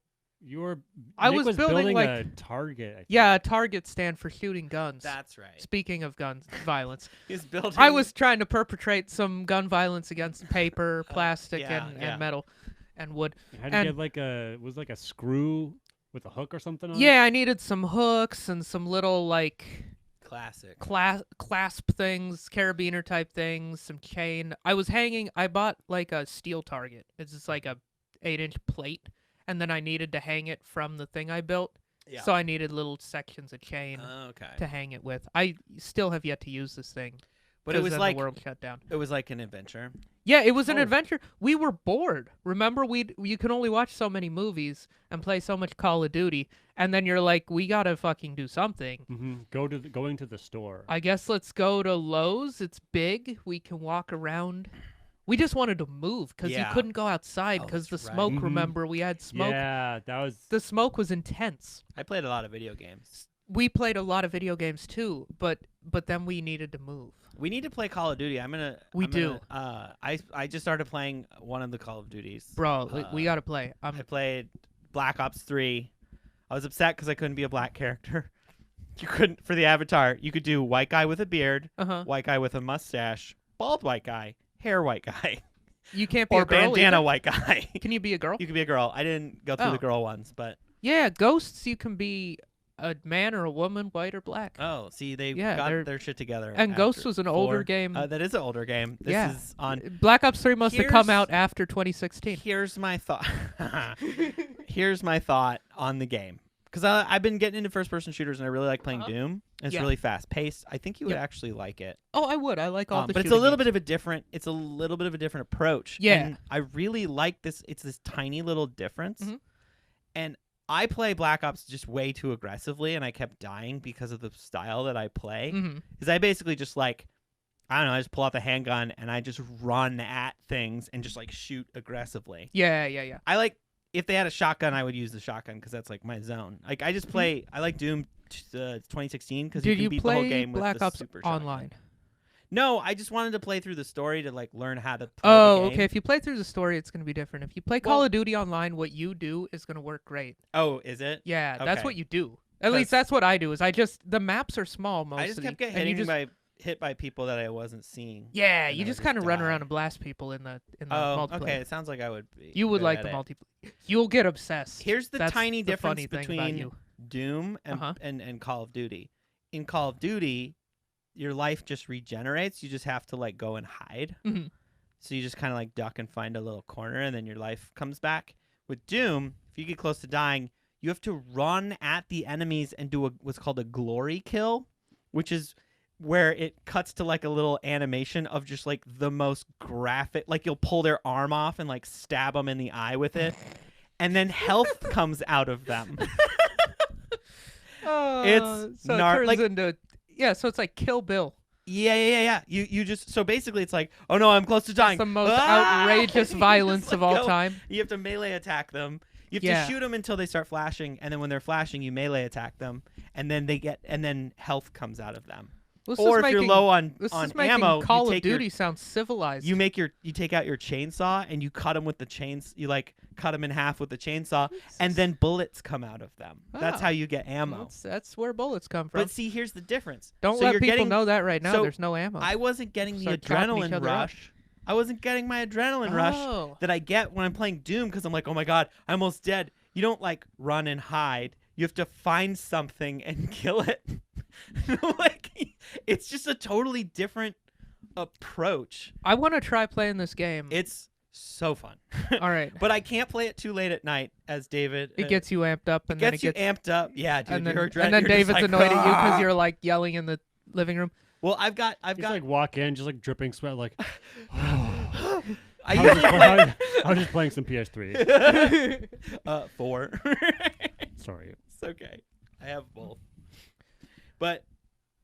I Nick was building like a target. I think. yeah, a target stand for shooting guns. That's right. Speaking of guns violence, He's building. I was trying to perpetrate some gun violence against paper, plastic, yeah. and metal, and wood. You had to get like a screw with a hook or something on it? Yeah, I needed some hooks and some little like classic. clasp things, carabiner type things, some chain. I bought like a steel target. It's just like a 8-inch plate, and then I needed to hang it from the thing I built. Yeah. So I needed little sections of chain Okay. to hang it with. I still have yet to use this thing. But it 'cause was then like the world shut down. it was like an adventure. Yeah, it was an Oh. adventure. We were bored. Remember, you can only watch so many movies and play so much Call of Duty, and then you're like, we gotta fucking do something. Mm-hmm. Going to the store. I guess let's go to Lowe's. It's big. We can walk around. We just wanted to move because Yeah. you couldn't go outside Oh, because the that's right. smoke. Mhm. Remember, we had smoke. Yeah, that was. The smoke was intense. I played a lot of video games. We played a lot of video games too, but then we needed to move. We need to play Call of Duty. I just started playing one of the Call of Duties. Bro, we gotta play. I played Black Ops 3. I was upset because I couldn't be a black character. You couldn't for the avatar. You could do white guy with a beard, Uh-huh. white guy with a mustache, bald white guy, hair white guy, You can't be or a girl bandana either? white guy. Can you be a girl? You could be a girl. I didn't go through Oh. the girl ones, but Yeah, ghosts. You can be a man or a woman, white or black. oh, see, they Yeah, they're- got their shit together. And after Ghosts was an older 4. game. That is an older game. This Yeah. is on. Black Ops 3 must have come Here's- out after 2016. Here's my thought. Here's my thought on the game. Because I've been getting into first-person shooters, and I really like playing Uh-huh. Doom. It's Yeah. really fast-paced. I think you would Yep. actually like it. Oh, I would. I like all the but it's a shooting little games. bit of a different. It's a little bit of a different approach. Yeah. And I really like this. It's this tiny little difference. Mhm. And I play Black Ops just way too aggressively, and I kept dying because of the style that I play. Mhm. Because I basically just like, I don't know, I just pull out the handgun and I just run at things and just like shoot aggressively. Yeah. I like, if they had a shotgun, I would use the shotgun because that's like my zone. Like I just play, I like Doom 2016 because you Did can you beat the whole play game with Black the Ops super shotgun. online? No, I just wanted to play through the story to like learn how to play Oh, the game. okay. If you play through the story, it's going to be different. If you play Call of Duty online, what you do is going to work great. Oh, is it? Yeah, that's Okay. what you do. At 'Cause- least that's what I do. Is the maps are small mostly. I just kept getting and you hit by people that I wasn't seeing. Yeah, and you I would just kind of run die. around and blast people in the Oh, multiplayer. okay. It sounds like I would be. You would good like at the it. multiplayer. You'll get obsessed. Here's the That's tiny the difference funny thing about between you. Doom and, Uh-huh. and Call of Duty. In Call of Duty, your life just regenerates. You just have to like go and hide. Mhm. So you just kind of like duck and find a little corner, and then your life comes back. With Doom, if you get close to dying, you have to run at the enemies and do what's called a glory kill, which is where it cuts to like a little animation of just like the most graphic, like you'll pull their arm off and like stab them in the eye with it, and then health comes out of them. It's so it nar- turns like- into so it's like Kill Bill. Yeah. You just, so basically it's like, oh no, I'm close to dying. It's the most Ah! outrageous You violence just, of like, all go- time. You have to melee attack them. You have Yeah. to shoot them until they start flashing, and then when they're flashing, you melee attack them, and then health comes out of them. This Or is if you're making- low on This is making ammo, Call you of take your Duty sound civilized. you take out your chainsaw and you cut them with the chains. You like cut them in half with the chainsaw, and then bullets come out of them. That's Oh. how you get ammo. That's where bullets come from. But see, here's the difference. Don't So let you're people getting, know that right now. so There's no ammo. I wasn't getting the Start chopping each adrenaline other up. rush. I wasn't getting my adrenaline rush Oh. that I get when I'm playing Doom because I'm like, oh my god, I'm almost dead. You don't like run and hide. You have to find something and kill it. Like, it's just a totally different approach. I want to try playing this game. It's so fun. All right. But I can't play it too late at night, as David. It gets you amped up, and then it you gets amped up. Yeah, dude. and then, you're and then you're just David's like, annoyed at you because "Ah!" you're like yelling in the living room. Well, I've got. Just like walk in, just like dripping sweat, like. I I was, usually just, play. I was just playing some PS3. 4. Sorry. It's okay. I have both. But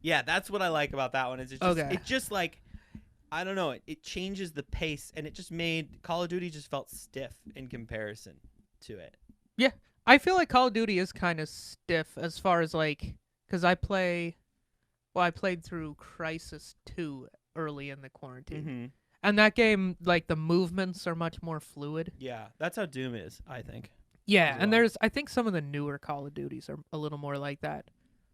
yeah, that's what I like about that one. Is it's just, Okay. it's just like I don't know. It changes the pace, and it just made Call of Duty just felt stiff in comparison to it. I feel like Call of Duty is kind of stiff as far as like, because I played through Crisis 2 early in the quarantine. Mm-hmm. And that game, like, the movements are much more fluid. Yeah, that's how Doom is, I think. Yeah, as and well. I think some of the newer Call of Duties are a little more like that.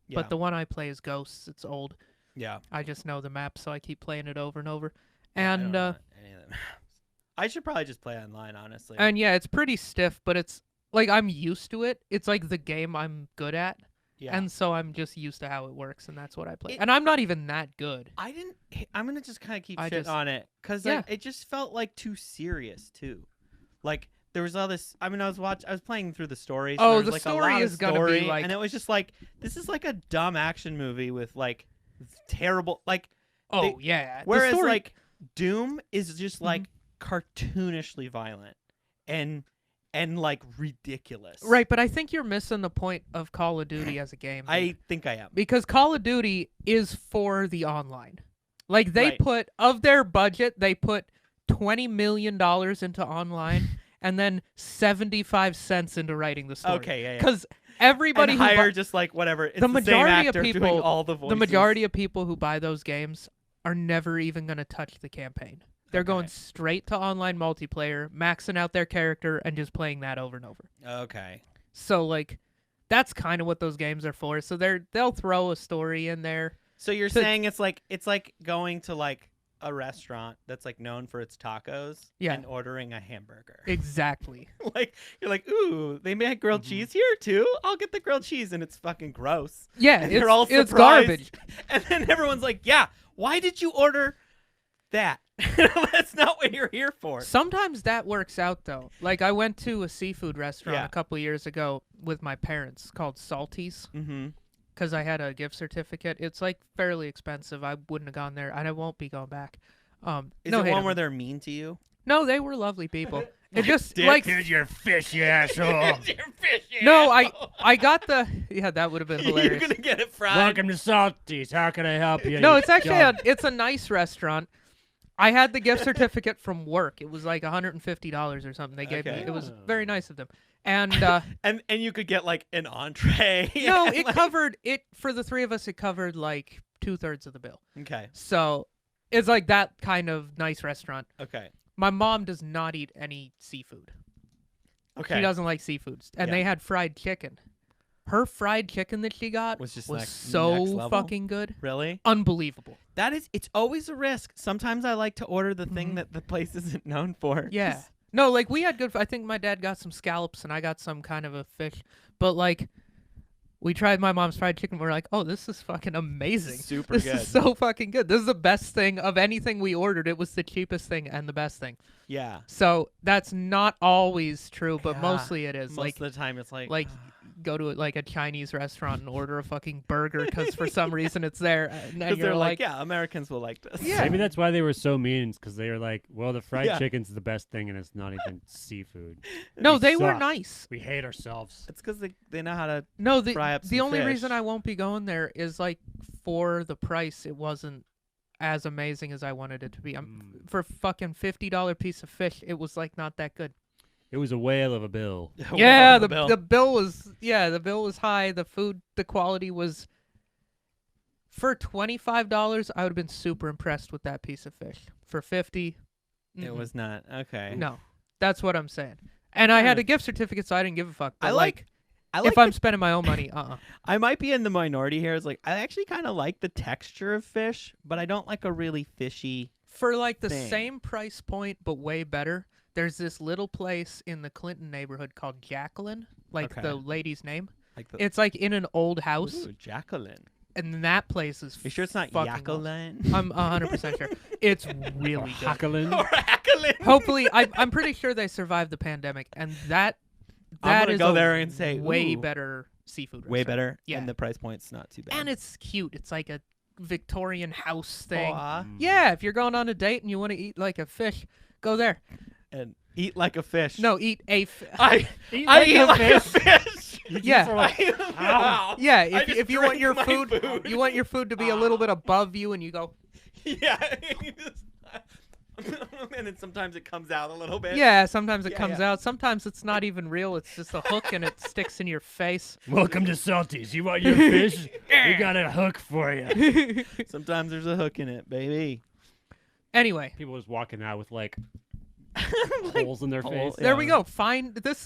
Yeah. But the one I play is Ghosts. It's old. yeah. I just know the map, so I keep playing it over and over. I And don't know any of them. I should probably just play online, honestly. yeah, it's pretty stiff, but it's like I'm used to it. It's like the game I'm good at. yeah. And so I'm just used to how it works, and that's what I play. It- And I'm not even that good. I'm gonna just kind of keep I shit just- on it because Yeah. it just felt like too serious too. Like there was all this. I mean, I was playing through the story. So Oh, there was, the like, story a lot is of gonna be, story, like- and it was just like this is like a dumb action movie with like terrible like. Oh, yeah. The Whereas story- like Doom is just Mhm. like cartoonishly violent and like ridiculous. Right, but I think you're missing the point of Call of Duty as a game. dude. I think I am. Because Call of Duty is for the online. Like they Right. put of their budget, they put $20 million into online and then 75 cents into writing the story. Okay, yeah. Because everybody and who hire just like whatever. It's the the majority same of actor doing people- all the voices. the majority of people who buy those games are never even going to touch the campaign. They're going Okay. straight to online multiplayer, maxing out their character and just playing that over and over. Okay. So like that's kind of what those games are for. So they'll throw a story in there. So you're So- saying it's like going to like a restaurant that's like known for its tacos Yeah. and ordering a hamburger. Exactly. Like you're like, ooh, they make grilled Mm-hmm. cheese here too. I'll get the grilled cheese, and it's fucking gross. Yeah, And it's, they're all it's surprised. garbage. And then everyone's like, yeah, why did you order that? That's not what you're here for. Sometimes that works out though. Like I went to a seafood restaurant Yeah. a couple years ago with my parents called Salty's Mm-hmm. because I had a gift certificate. It's like fairly expensive. I wouldn't have gone there, and I won't be going back. Is no it hate one on where them. they're mean to you? No, they were lovely people. It just Dick. like Here's your fish, you asshole. no, I got the that would have been You're hilarious. gonna get it fried. Welcome to Salty's. How can I help you? No, you it's actually dumb- it's a nice restaurant. I had the gift certificate from work. It was like $150 or something they gave me. Okay. It was Oh. very nice of them. And and you could get like an entree. no, and, it like- covered it for the three of us. It covered like 2/3 of the bill. Okay. So it's like that kind of nice restaurant. Okay. My mom does not eat any seafood. Okay. She doesn't like seafoods, and Yeah. they had fried chicken. Her fried chicken that she got Was just was next so level? fucking good, Really? unbelievable. It's always a risk. Sometimes I like to order the thing Mhm. that the place isn't known for. Yeah. 'cause- No, like we had good. I think my dad got some scallops and I got some kind of a fish. But like, we tried my mom's fried chicken. We're like, oh, this is fucking amazing. Super This good. is so fucking good. This is the best thing of anything we ordered. It was the cheapest thing and the best thing. Yeah. So that's not always true, but Yeah. mostly it is. Most Like, of the time it's like go to like a Chinese restaurant and order a fucking burger because for some reason it's there. And because you're they're like, yeah, Americans will like this. Yeah. Maybe that's why they were so mean, because they were like, well, the fried Yeah. chicken's the best thing, and it's not even seafood. no, we they were suck. nice. We hate ourselves. It's because they know how to. No, fry up the some only fish. reason I won't be going there is like for the price, it wasn't as amazing as I wanted it to be. For fucking $50 piece of fish, it was like not that good. It was a whale of a bill. Yeah, the the bill was high. The food, the quality was. For $25, I would have been super impressed with that piece of fish. For 50, It mm-mm. was not okay. no. That's what I'm saying. And I had Yeah. a gift certificate, so I didn't give a fuck. But I like if I'm spending my own money, I might be in the minority here. It's like I actually kind of like the texture of fish, but I don't like a really fishy. For like the thing. same price point, but way better. There's this little place in the Clinton neighborhood called Jacqueline, like Okay. the lady's name. Like the It's like in an old house, Ooh, Jacqueline. and that place is. You sure it's not fucking awesome. Jacqueline? I'm 100% sure. It's really good. Hackelin. or Jacqueline? Hopefully, I'm pretty sure they survived the pandemic, and that I'm gonna is go a there and say, way ooh. better seafood. Way restaurant. better. Yeah. And the price point's not too bad. And it's cute. It's like a Victorian house thing. Aw. Yeah, if you're going on a date and you want to eat like a fish, go there. And eat like a fish. No, eat a. I Eat I like eat a like a fish. fish. You Yeah. just are like, Wow. Yeah, I just if you want drank your my food, you want your food to be a little bit above you, and you go. Yeah. and then sometimes it comes out a little bit. Yeah, sometimes it Yeah, comes yeah. out. Sometimes it's not even real. It's just a hook and it sticks in your face. Welcome to Salty's. You want your fish? We got a hook for you. Sometimes there's a hook in it, baby. Anyway, People just walking out with like Like, holes in their hole- face. there yeah. we go. This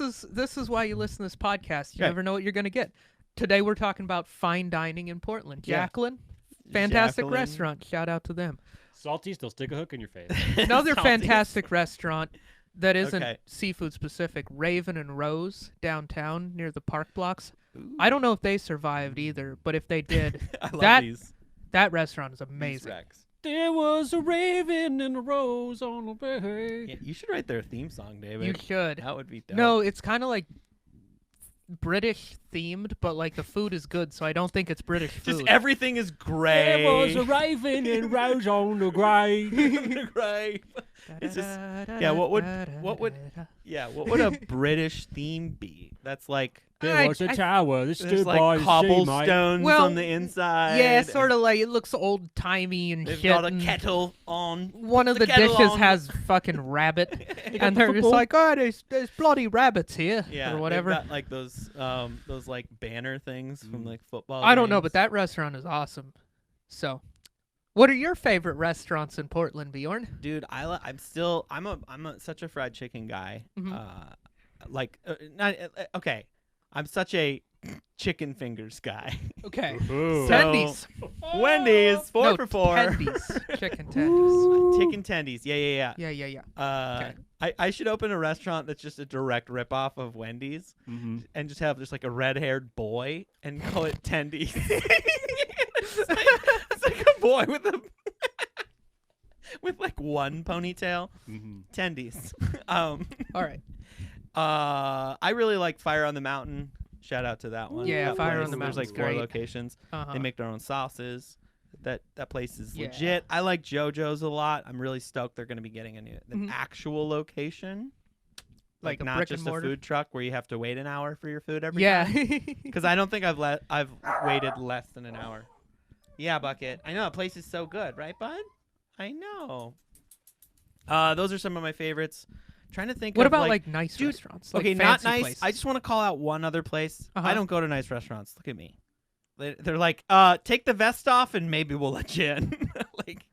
is why you listen to this podcast. You Okay. never know what you're gonna get. Today we're talking about fine dining in Portland. Yeah. Jacqueline, fantastic Jacqueline. restaurant. Shout out to them. Salty's, they'll stick a hook in your face. Another Salty's. fantastic restaurant that isn't Okay. seafood specific. Raven and Rose downtown near the park blocks. Ooh. I don't know if they survived either, but if they did, I love that- these. that restaurant is These amazing. Rex. There was a raven and a rose on the bay. Yeah, you should write their theme song, David. You should. That would be dope. No, it's kind of like British themed, but like the food is good, so I don't think it's British food. just everything is gray. There was a raven and rose on the grave. gray. It's just yeah. What would yeah? What would a British theme be? That's like There was a tower that there's stood by like the sea, mate. cobblestones Well, on the inside. Yeah, sort of like it looks old timey and They've shit. got a and kettle on. One of the the kettle dishes on. has fucking rabbit, got and the they're just football. like, oh, there's bloody rabbits here, Yeah, or whatever. They've got like those like banner things from like football. I don't know, games. but that restaurant is awesome. So, what are your favorite restaurants in Portland, Bjorn? Dude, I'm such a fried chicken guy. Mhm. Okay, I'm such a chicken fingers guy. Okay, Ooh. So- tendies. Wendy's 4 No, for 4. tendies, chicken tendies. Chicken tendies. Yeah. Yeah. Okay. I should open a restaurant that's just a direct ripoff of Wendy's Mhm. and just have just like a red-haired boy and call it tendies. it's like a boy with a with like one ponytail. Mhm. Tendies. All right. I really like Fire on the Mountain. Shout out to that one. Yeah, That Fire on place. the There's like Mountain's 4 great. locations. Uh-huh. They make their own sauces. That place is Yeah. legit. I like JoJo's a lot. I'm really stoked they're going to be getting an Mhm. actual location. Like a not brick and just a mortar? food truck where you have to wait an hour for your food every Yeah. time. Because I don't think I've waited less than an hour. Yeah, Bucket. I know. The place is so good, right, bud? I know. Those are some of my favorites. Trying to think What of about like nice dude, restaurants? Like okay, not fancy nice. places? I just want to call out one other place. Uh-huh. I don't go to nice restaurants. Look at me. They're like, take the vest off and maybe we'll let you in. like,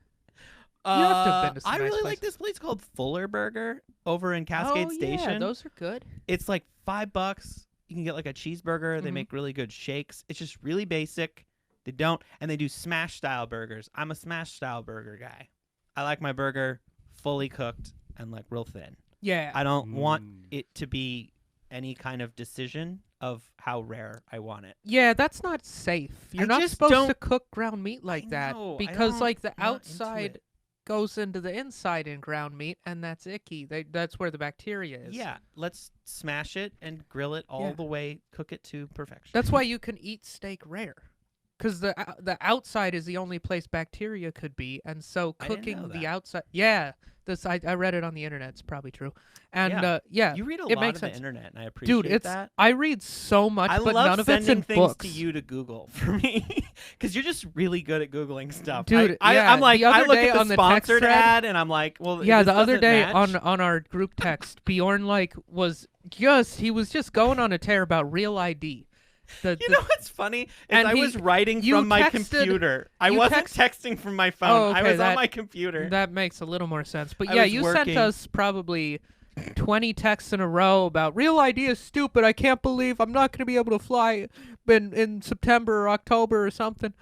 have to have been to some I nice really like places. this place called Fuller Burger over in Cascade oh, Station. Yeah, those are good. It's like $5. You can get like a cheeseburger. They Mhm. make really good shakes. It's just really basic. They do smash style burgers. I'm a smash style burger guy. I like my burger fully cooked and like real thin. Yeah. I don't want Mm. it to be any kind of decision of how rare I want it. Yeah, that's not safe. You're I not just supposed to don't- cook ground meat like that know, I because don't- like the I'm not into outside it. goes into the inside in ground meat and that's icky. That's where the bacteria is. Yeah, let's smash it and grill it all Yeah. the way, cook it to perfection. That's why you can eat steak rare. Cuz the outside is the only place bacteria could be, and so I didn't know cooking the that. outside. Yeah, this I read it on the internet. It's probably true. And Yeah. yeah, you read a it lot makes of the sense. internet, and I appreciate Dude, it's that. I read so much, I but love none of it's sending in things books. to you to Google for me, because you're just really good at Googling stuff. Dude, I, yeah, I'm like, the I other look day at the on the text sponsored thread- ad, and I'm like, well, Yeah, this the other doesn't day match. on our group text, Bjorn like he was just going on a tear about Real ID. You know what's funny? Is And I was writing you from my texted- computer. I you wasn't text- texting from my phone. Oh, I okay, was on that- my computer. that makes a little more sense. But I yeah, was you working. sent us probably 20 texts in a row about Real ID is stupid. I can't believe I'm not going to be able to fly in September or October or something.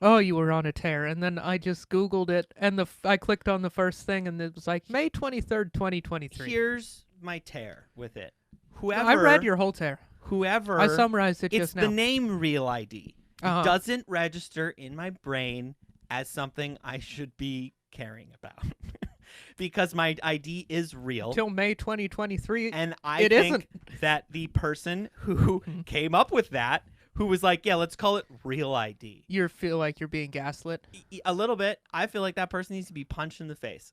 Oh, you were on a tear. And then I just Googled it, and I clicked on the first thing, and it was like May 23rd, 2023. Here's my tear with it. Whoever I read your whole tear. whoever I summarized it it's just the now. name Real ID. Uh-huh. It doesn't register in my brain as something I should be caring about. Because my ID is real. Till May 2023. And I It think isn't. that the person who came up with that, who was like, yeah, let's call it Real ID. You feel like you're being gaslit. A little bit. I feel like that person needs to be punched in the face.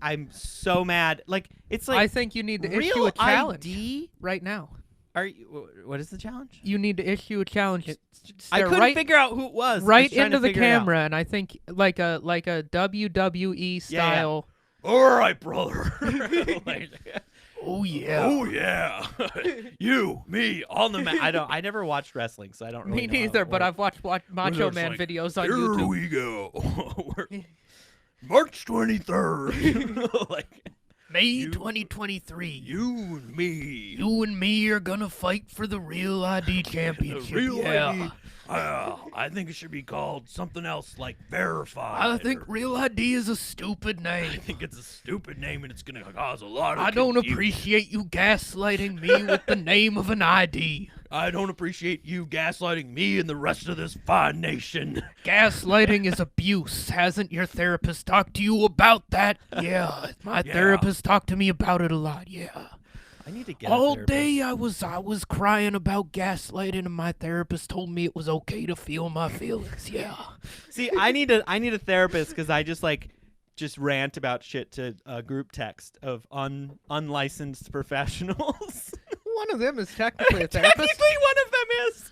I'm so mad. Like, it's like I think you need to issue Real a challenge ID. right now. Are you? What is the challenge? You need to issue a challenge. I Stare couldn't right, figure out who it was. I was right trying into to the figure it out. camera, and I think like a WWE style. All right, brother. Like, Oh yeah. oh yeah, you, me, on the mat. I never watched wrestling, so I don't really Me know how neither, it but works. I've watched Macho Man videos on YouTube. we go. March 23rd. Like, May 2023. you and me. You and me are gonna fight for the Real ID Championship. ID. I think it should be called something else like verified. I think Real ID is a stupid I name. think it's a stupid name and it's gonna cause a lot of I don't confusion. appreciate you gaslighting me with the name of an ID. I don't appreciate you gaslighting me and the rest of this fine nation. Gaslighting is abuse. Hasn't your therapist talked to you about that? Yeah, my therapist talked to me about it a lot. Yeah. I need to get All day I was crying about gaslighting, and my therapist told me it was okay to feel my feelings. Yeah. See, I need a therapist because I just rant about shit to a group text of unlicensed professionals. One of them is technically a therapist. Technically, one of them is.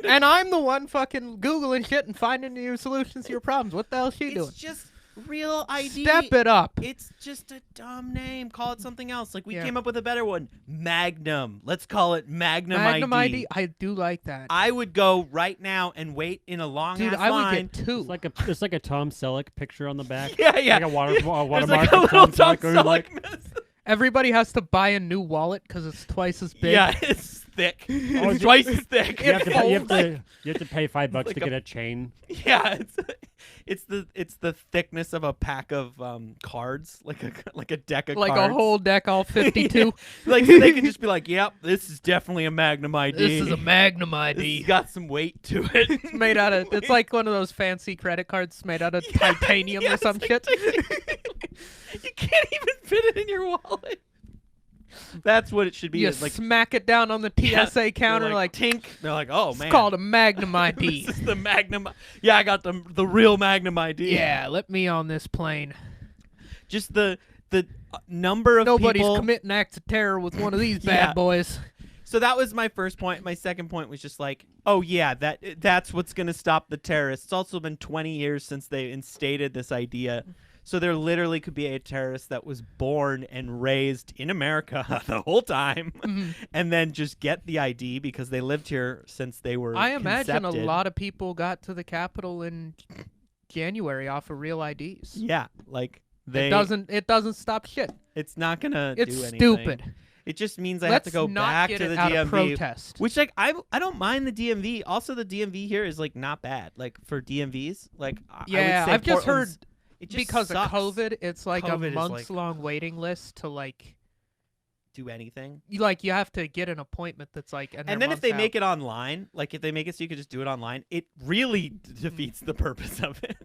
And I'm the one fucking Googling shit and finding new solutions to your problems. What the hell is she doing? It's just Real ID. Step it up. It's just a dumb name. Call it something else. Like, we Yeah. came up with a better one. Magnum. Let's call it Magnum, Magnum ID. ID. I do like that. I would go right now and wait in a long Dude, ass I would line. get two. It's like a Tom Selleck picture on the back. Yeah, yeah. Like a watermark There's like a of little Tom Tom Selleck. Or like, Selleck. Everybody has to buy a new wallet because it's twice as big. Yeah, it's thick. Oh, It's twice as thick. you have to It you have to pay $5 like to a- get a chain. Yeah, it's the thickness of a pack of cards, like a deck of Like cards. a whole deck, all 52. Like, so they can just be like, "Yep, this is definitely a Magnum ID. This is a Magnum This ID. has got some weight to it." It's made out of. It's like one of those fancy credit cards made out of titanium Yeah, or some it's shit. like you can't even fit it in your wallet. That's what it should be. You is like smack it down on the yeah, TSA they're counter like, tink. They're like, "Oh it's man, called a Magnum ID. this is the Magnum. Yeah, I got the real Magnum ID. Yeah, let me on this plane. Just the number of Nobody's people. committing acts of terror with one of these bad Yeah. boys. So that was my first point. My second point was just like, oh yeah, that's what's gonna stop the terrorists. It's also been 20 years since they instated this idea. So there literally could be a terrorist that was born and raised in America the whole time, and then just get the ID because they lived here since they were. I imagine concepted. a lot of people got to the Capitol in January off of real IDs. Yeah, like It doesn't stop shit. It's not gonna It's do anything. stupid. It just means I Let's have to go not back get to it the out of DMV. protest. Which, like, I don't mind the DMV. Also, the DMV here is like not bad. Like for DMVs, like Yeah, I would say I've just Portland's- heard it just because sucks. of COVID, it's like COVID a is, months-long waiting list to like do anything. you have to get an appointment that's like And then if they make it online, like if they make it so you could just do it online, it really defeats the purpose of it.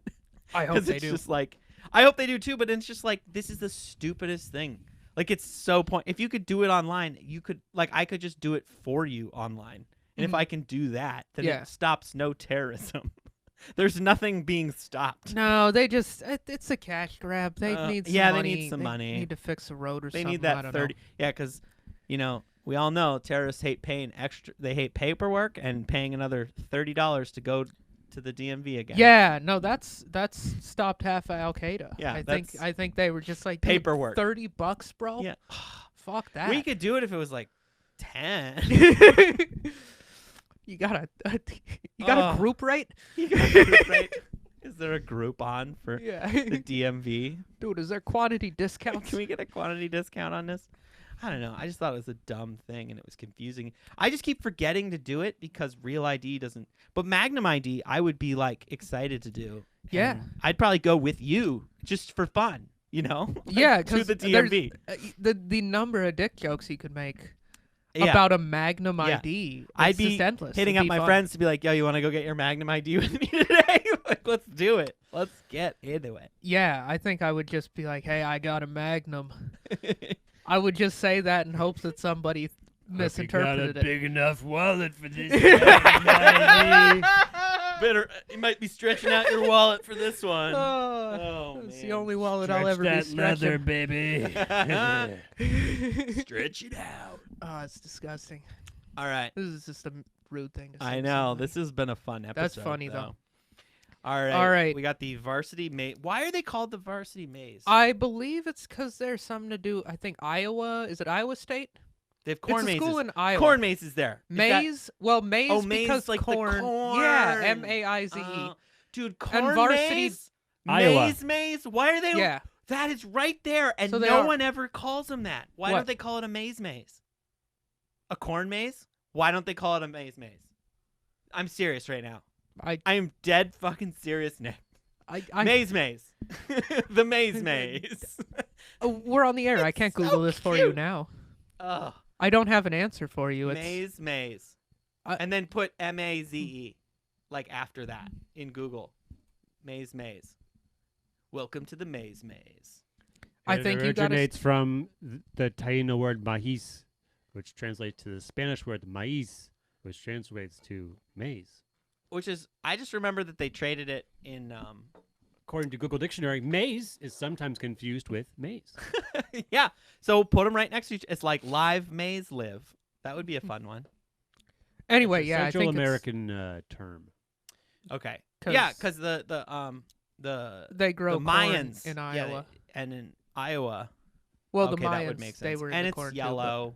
I hope Because they it's do. just like I hope they do too. But it's just like this is the stupidest thing. Like it's so If you could do it online, you could I could just do it for you online. And if I can do that, then Yeah. it stops no terrorism. There's nothing being stopped. No, they just it's a cash grab. They need some yeah, money. they need some money. Need to fix a road or They something. need I that don't 30. know. Yeah, because we all know terrorists hate paying extra. They hate paperwork and paying another $30 to go to the DMV again. Yeah, no, that's stopped half of Al Qaeda. Yeah, I think they were just like, dude, paperwork. $30, bro. Yeah. Fuck that. We could do it if it was like 10. You got a Oh. group rate? You got a group, right? Is there a group on for Yeah. the DMV? Dude, is there quantity discounts? Can we get a quantity discount on this? I don't know. I just thought it was a dumb thing and it was confusing. I just keep forgetting to do it because Real ID doesn't. But Magnum ID, I would be like excited to do. Yeah. And I'd probably go with you just for fun, Like, Yeah, to because the DMV. the number of dick jokes you could make Yeah. about a Magnum Yeah. ID. I'd it's be just endless. hitting It'd up be my fun. friends to be like, yo, you want to go get your Magnum ID with me today? Like, let's do it. Let's get into it. Yeah, I think I would just be like, hey, I got a Magnum. I would just say that in hopes that somebody misinterpreted it. big enough wallet for this. Better, you might be stretching out your wallet for this one. Oh, it's the man. only wallet I'll ever be stretching. baby. Stretch it out. Oh, it's disgusting. All right. This is just a rude thing to say. I to know. somebody. This has been a fun episode. That's funny, though. All right. All right. We got the Varsity Maize. Why are they called the Varsity Maize? I believe it's because there's something to do. I think Iowa. Is it Iowa State? They have corn It's a mazes. school in Iowa. Corn maze is there. Is that- Maize? Well, maize Oh, maize, because like the corn. corn. Yeah, M-A-I-Z-E. Dude, corn Varsity- maze? Iowa. Maze? Why are they? Yeah. That is right there, and So they no are- one ever calls them that. Why What? don't they call it a maze? A corn maze? Why don't they call it a maze? I'm serious right now. I am dead fucking serious, Nick. Maze. The maze. Oh, we're on the air. I can't so Google this for you cute. now. Ugh. I don't have an answer for you. It's Maze. I- And then put M-A-Z-E, like after that in Google. Maze. Welcome to the maze. I It think you gotta originates from the Taino word maíz, which translates to the Spanish word maíz, which translates to maize. Which is, I just remember that they traded it in, According to Google Dictionary, maize is sometimes confused with maize. yeah. So put them right next to each. It's like live maze live. That would be a fun one. Anyway, It's a yeah, I Central think American term. Okay. 'Cause Yeah, because the they grow the corn Mayans in yeah, Iowa. and in Iowa. Well, okay, the Mayans, that would make sense. they were in and the it's corn too, but- yellow.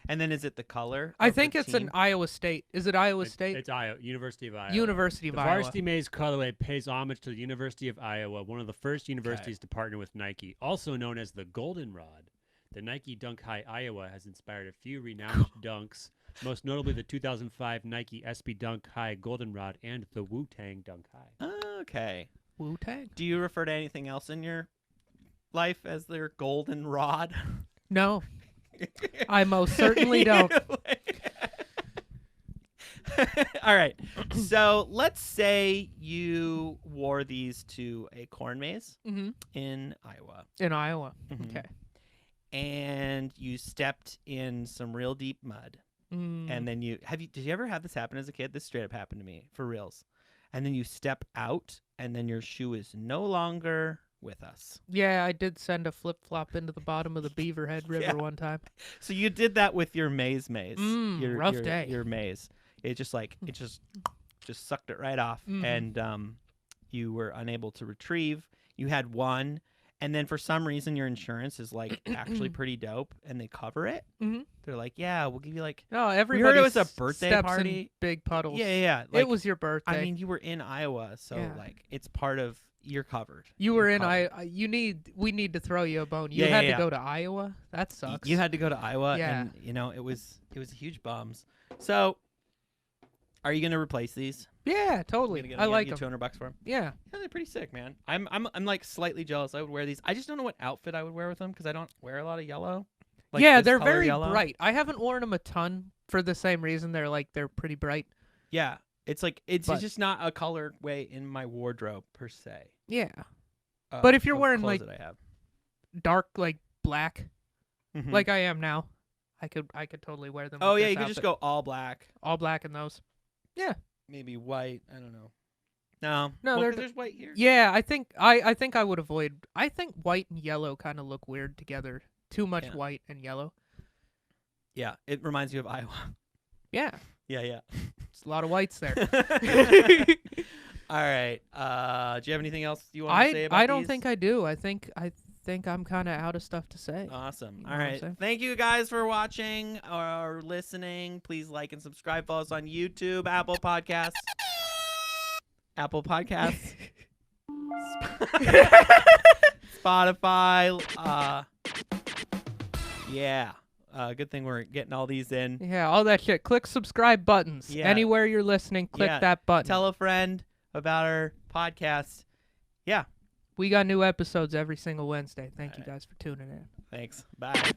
And then is it the color? I of the think it's an team? Iowa State. Is it Iowa State? It's Iowa, University of Iowa. University of The Iowa. Varsity Maize colorway pays homage to the University of Iowa, one of the first universities to partner with Nike, also known as the Goldenrod. The Nike Dunk High Iowa has inspired a few renowned dunks, most notably the 2005 Nike SB Dunk High Goldenrod and the Wu-Tang Dunk High. Okay. Wu-Tang? Do you refer to anything else in your life as their golden rod? No, I most certainly don't. All right. So let's say you wore these to a corn maze Hmm. in Iowa. In Iowa. Mhm. Okay. And you stepped in some real deep mud. Mm. And then did you ever have this happen as a kid? This straight up happened to me, for reals. And then you step out and then your shoe is no longer with us. Yeah, I did send a flip-flop into the bottom of the Beaverhead River Yeah. one time. So you did that with your maze. Rough day. Your maze. It just just sucked it right off, Mhm. and you were unable to retrieve. You had one, and then for some reason your insurance is like actually pretty dope, and they cover it. Mhm. They're like, yeah, we'll give you like. No, We everybody heard it was a birthday steps party. in big puddles. Yeah. Like, it was your birthday. I mean, you were in Iowa, so Yeah. like it's part of. You're covered. you were You're in covered. We need to throw you a bone. You Yeah, had yeah, to go to Iowa? That Y- sucks. You had to go to Iowa, Yeah. and it was huge bums. So, are you gonna replace these? Yeah, totally. I like you them. $200 for them. Yeah. Yeah, they're pretty sick, man. I'm like slightly jealous. I would wear these. I just don't know what outfit I would wear with them because I don't wear a lot of yellow. Like yeah, this they're color very yellow. bright. I haven't worn them a ton for the same reason. They're pretty bright. Yeah, it's like it's But- just not a color way in my wardrobe per se. Yeah. But if you're of wearing, clothes like, that I have. Dark, like black, Mhm. like I am now, I could totally wear them. Oh with yeah, this you could just outfit. go all black, all black in those. maybe white. I don't know. No, No, well, they're 'cause there's white here. Yeah, I think I would avoid. I think white and yellow kind of look weird together. Too much Yeah. white and yellow. Yeah, it reminds you of Iowa. Yeah, Yeah. it's a lot of whites there. All right. Do you have anything else you want to say about I don't these? think I do. I think I'm kind of out of stuff to say. Awesome. You know All what I'm right. saying? Thank you guys for watching or listening. Please like and subscribe. Follow us on YouTube, Apple Podcasts. Spotify. Yeah. Good thing we're getting all these in. Yeah, all that shit. Click subscribe buttons. Yeah. Anywhere you're listening, click Yeah. that button. Tell a friend about our podcast. Yeah. We got new episodes every single Wednesday. Thank you Alright. guys for tuning in. Thanks. Bye.